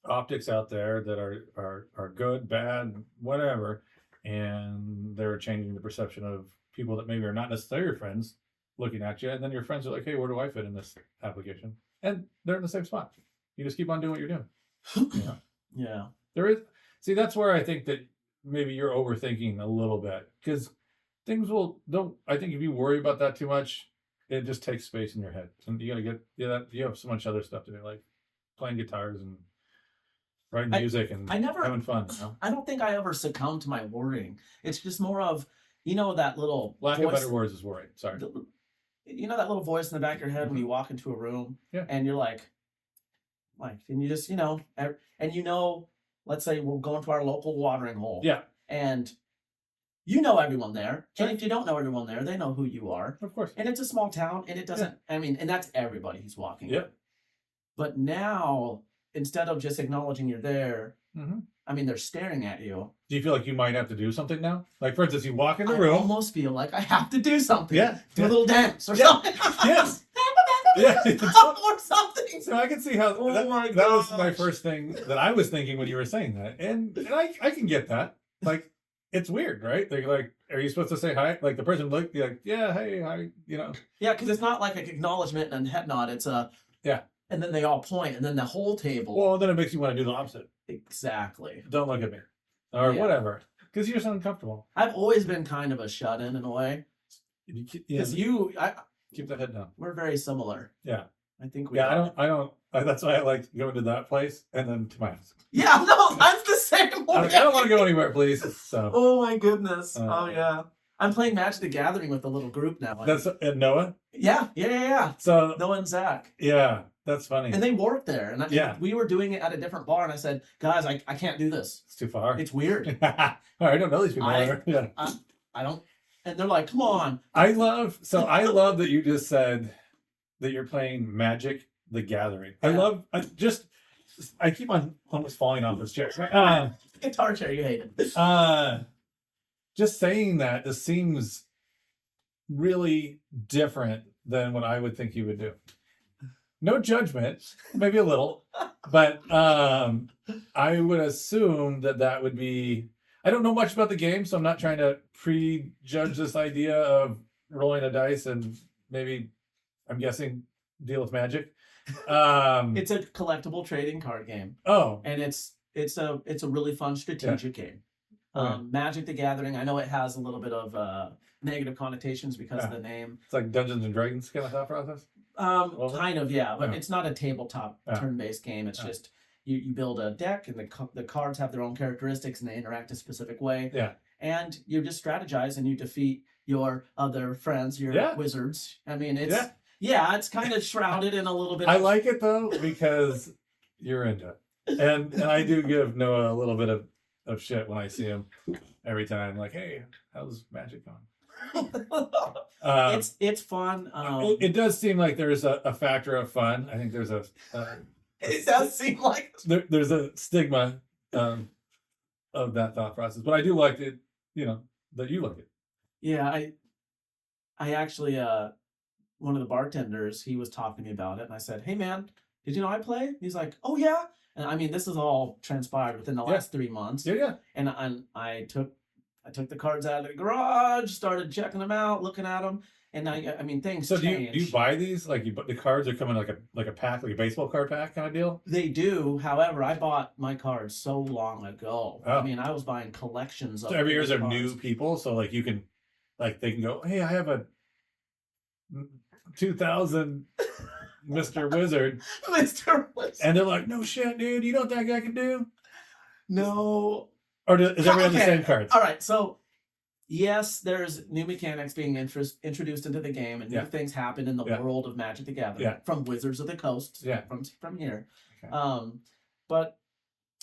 optics out there that are good, bad, whatever, and they're changing the perception of people that maybe are not necessarily your friends looking at you, and then your friends are like, hey, where do I fit in this application? And they're in the same spot. You just keep on doing what you're doing. Yeah. That's where I think that maybe you're overthinking a little bit, because things I think if you worry about that too much, it just takes space in your head. And you gotta you have so much other stuff to do, like playing guitars and writing music and having fun. I don't think I ever succumbed to my worrying. It's just more of, that little Lack of voice, better words is worrying. Sorry. that little voice in the back of your head when you walk into a room and you're like, Like, and you just, let's say we're going to our local watering hole. Yeah. And you know everyone there. Sure. And if you don't know everyone there, they know who you are. Of course. And it's a small town, and it doesn't, and that's everybody who's walking. Yeah. But now, instead of just acknowledging you're there, they're staring at you. Do you feel like you might have to do something now? Like, for instance, you walk in the room. I almost feel like I have to do something. Yeah. Do a little dance or something. Yes. Yeah. Or something. So I can see how that was my first thing that I was thinking when you were saying that. And I can get that. Like, it's weird, right? They're like, are you supposed to say hi? Like, the person look, you're like, yeah, hey, hi, Yeah, because it's not like an acknowledgement and head nod. It's a... Yeah. And then they all point, and then the whole table... Well, then it makes you want to do the opposite. Exactly. Don't look at me. Or whatever. Because you're so uncomfortable. I've always been kind of a shut-in in a way. Because keep the head down. We're very similar. Yeah. I think we are. I don't... That's why I like going to that place and then to my house. Yeah, no, I'm the same way. I don't want to go anywhere, please. So. Oh my goodness. Yeah. I'm playing Magic the Gathering with a little group now. That's Noah? Yeah. So Noah and Zach. Yeah, that's funny. And they work there. And we were doing it at a different bar, and I said, guys, I can't do this. It's too far. It's weird. I don't know these people. I don't. And they're like, come on. I love that you just said that you're playing Magic the Gathering. Yeah. I keep on almost falling off this chair. Guitar chair, you hate it. Just saying that just seems really different than what I would think you would do. No judgment, maybe a little, but I would assume that would be. I don't know much about the game, so I'm not trying to prejudge this idea of rolling a dice and maybe, I'm guessing, deal with magic. It's a collectible trading card game. Oh, and it's a really fun strategic game. Magic the Gathering. I know it has a little bit of negative connotations because of the name. It's like Dungeons and Dragons kind of thought process. Kind of, yeah, but it's not a tabletop turn-based game. It's just you build a deck, and the cards have their own characteristics, and they interact a specific way. Yeah, and you just strategize, and you defeat your other friends, your wizards. I mean, it's kind of shrouded in a little bit. I like it though because you're into it, and I do give Noah a little bit of shit when I see him every time. Like, hey, how's Magic going? It's fun. It does seem like there's a factor of fun. I think there's it does seem like there's a stigma of that thought process, but I do like it. That you like it. Yeah, I actually one of the bartenders, he was talking to me about it, and I said, "Hey man, did you know I play?" He's like, "Oh yeah." And I mean, this is all transpired within the last 3 months. Yeah. And I took the cards out of the garage, started checking them out, looking at them, and I mean things change. So do you buy these? Like the cards are coming like a pack, like a baseball card pack kind of deal? They do. However, I bought my cards so long ago. Oh. I mean, I was buying collections of. So every year there are cards. new people, so like you can, like they can go, hey, I have a 2000 Mr. Wizard. Mr. Wizard. And they're like, no shit, dude. You know what that guy can do? No. Or is everyone the same cards? All right. So, yes, there's new mechanics being introduced into the game, and new things happen in the world of Magic the Gathering from Wizards of the Coast. Yeah. From here. Okay. But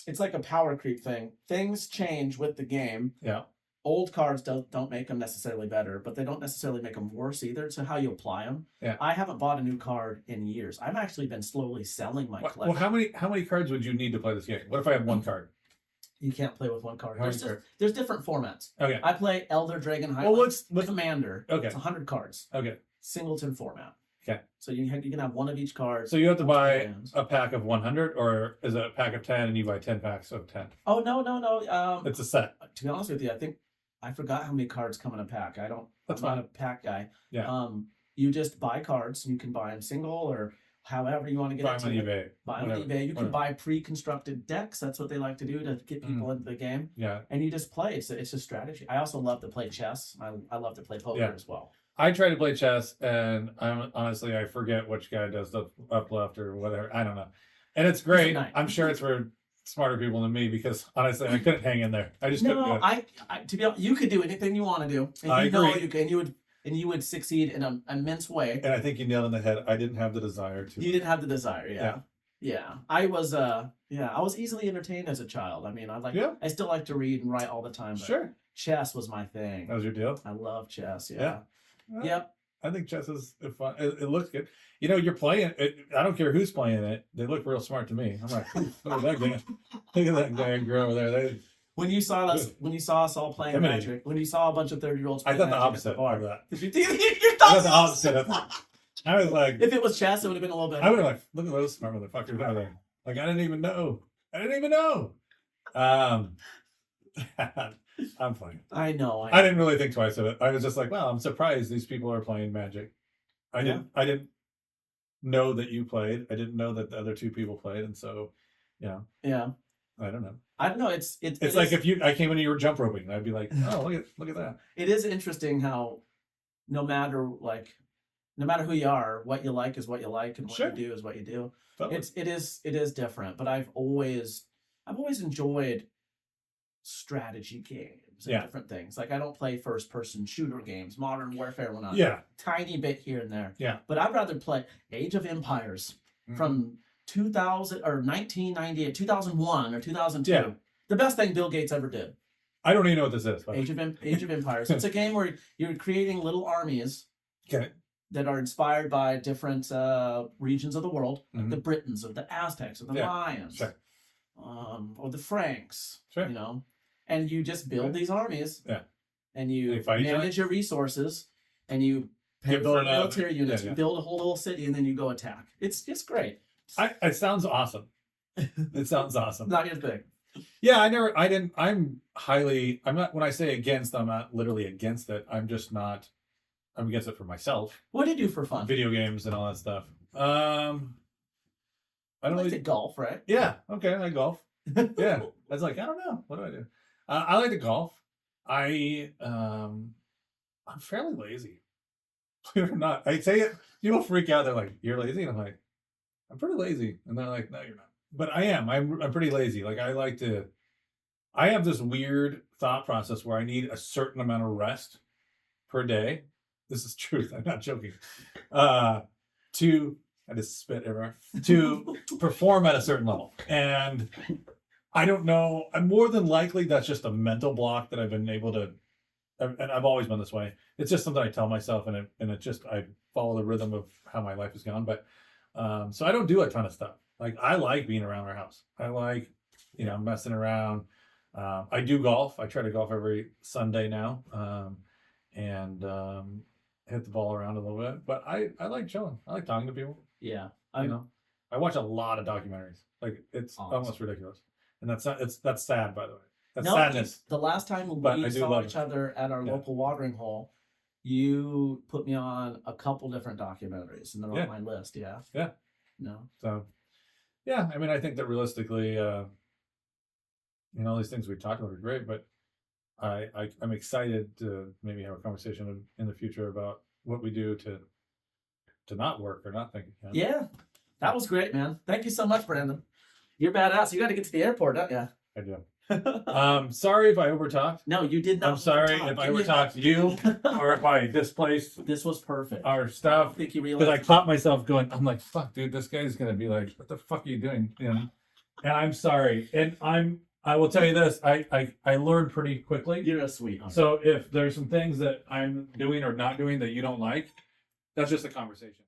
it's like a power creep thing. Things change with the game. Yeah. Old cards don't make them necessarily better, but they don't necessarily make them worse either. So how you apply them. Yeah. I haven't bought a new card in years. I've actually been slowly selling my collection. Well, how many cards would you need to play this game? What if I have one card? You can't play with one card. There's different formats. Okay. I play Elder Dragon Highland. Well, what's Commander. Okay. It's 100 cards. Okay. Singleton format. Okay. So you can have one of each card. So you have to buy a pack of 100, or is it a pack of 10 and you buy 10 packs of 10? Oh no. It's a set. To be honest with you, I forgot how many cards come in a pack. I'm not a pack guy. Yeah. You just buy cards, and you can buy them single or however you want to get buy them on eBay. Buy them on eBay. You can buy pre-constructed decks. That's what they like to do to get people into the game. Yeah. And you just play. It's a strategy. I also love to play chess. I love to play poker as well. I try to play chess, and I forget which guy does the up left or whatever. I don't know. And it's great. I'm sure it's for smarter people than me, because honestly, I couldn't hang in there. I just couldn't do it. To be honest, you could do anything you want to do. And I agree. You would succeed in an immense way. And I think you nailed it on the head. I didn't have the desire to. You didn't have the desire, yeah. Yeah, I was I was easily entertained as a child. I mean, I still like to read and write all the time. But Sure. chess was my thing. That was your deal? I love chess. Yeah. Yeah. Well, Yep. I think chess is fun. It looks good. You know, you're playing it. I don't care who's playing it. They look real smart to me. I'm like, look at that guy. Look at that guy and girl over there. When you saw us all playing Intimidating. Magic, when you saw a bunch of 30-year-olds I playing thought the Magic opposite at the bar, of that. you I thought the opposite of that. I was like, if it was chess, it would have been a little bit. I would have like, look at those smart motherfuckers out there. Like, I didn't even know. I'm fine. I know. I didn't really think twice of it. I was just like, wow, I'm surprised these people are playing Magic. I didn't know that you played. I didn't know that the other two people played, and so, you know. Yeah. I don't know. I don't know. It's like if I came into you were jump roping, I'd be like, oh, look at that. It is interesting how no matter who you are, what you like is what you like, and what Sure. you do is what you do. Totally. It is different, but I've always enjoyed strategy games and different things. Like I don't play first person shooter games, Modern Warfare when I'm tiny bit here and there. Yeah. But I'd rather play Age of Empires from 2000 or 1998, 2001 or 2002. Yeah. The best thing Bill Gates ever did. I don't even know what this is. Age of Empires. It's a game where you're creating little armies. Okay. That are inspired by different regions of the world, like the Britons or the Aztecs or the Mayans, or the Franks, you know, and you just build these armies, and you manage your resources, and you pay for military units, you build a whole little city, and then you go attack. It's just great. It sounds awesome. It sounds awesome. Not your thing. Yeah, I'm not, when I say against, I'm not literally against it. I'm against it for myself. What do you do for fun? Video games and all that stuff. I don't like to golf, right? Yeah. Okay. I golf. Yeah. I was like, I don't know. What do? I like to golf. I'm fairly lazy. Believe it or not. I say it. People freak out. They're like, "You're lazy," and I'm like, "I'm pretty lazy." And they're like, "No, you're not." But I am. I'm pretty lazy. Like I have this weird thought process where I need a certain amount of rest per day. This is truth. I'm not joking. I just spit everywhere. To perform at a certain level. And I don't know. I'm more than likely that's just a mental block that I've been able to, and I've always been this way. It's just something I tell myself, and it just, I follow the rhythm of how my life has gone. But so I don't do a ton of stuff. Like I like being around our house. I like, messing around. I do golf. I try to golf every Sunday now. And hit the ball around a little bit, but I like chilling. I like talking to people. Yeah, I watch a lot of documentaries. Like it's almost ridiculous, and that's sad, by the way. That's sadness. The last time we saw each other at our local watering hole, you put me on a couple different documentaries, and they're on my list. Yeah. Yeah. No. So, yeah, I mean, I think that realistically, all these things we talked about are great, but I'm excited to maybe have a conversation in the future about what we do to not work or not think. Yeah, that was great, man. Thank you so much, Brandon. You're badass. You got to get to the airport, don't you? I do. Sorry if I overtalked. No, you did not. I'm sorry if I overtalked you or if I displaced. This was perfect. Our stuff. I think you realized. Because I caught myself going, I'm like, fuck, dude, this guy's gonna be like, what the fuck are you doing? And I'm sorry, and I will tell you this, I learned pretty quickly. You're a sweetheart. So if there's some things that I'm doing or not doing that you don't like, that's just a conversation.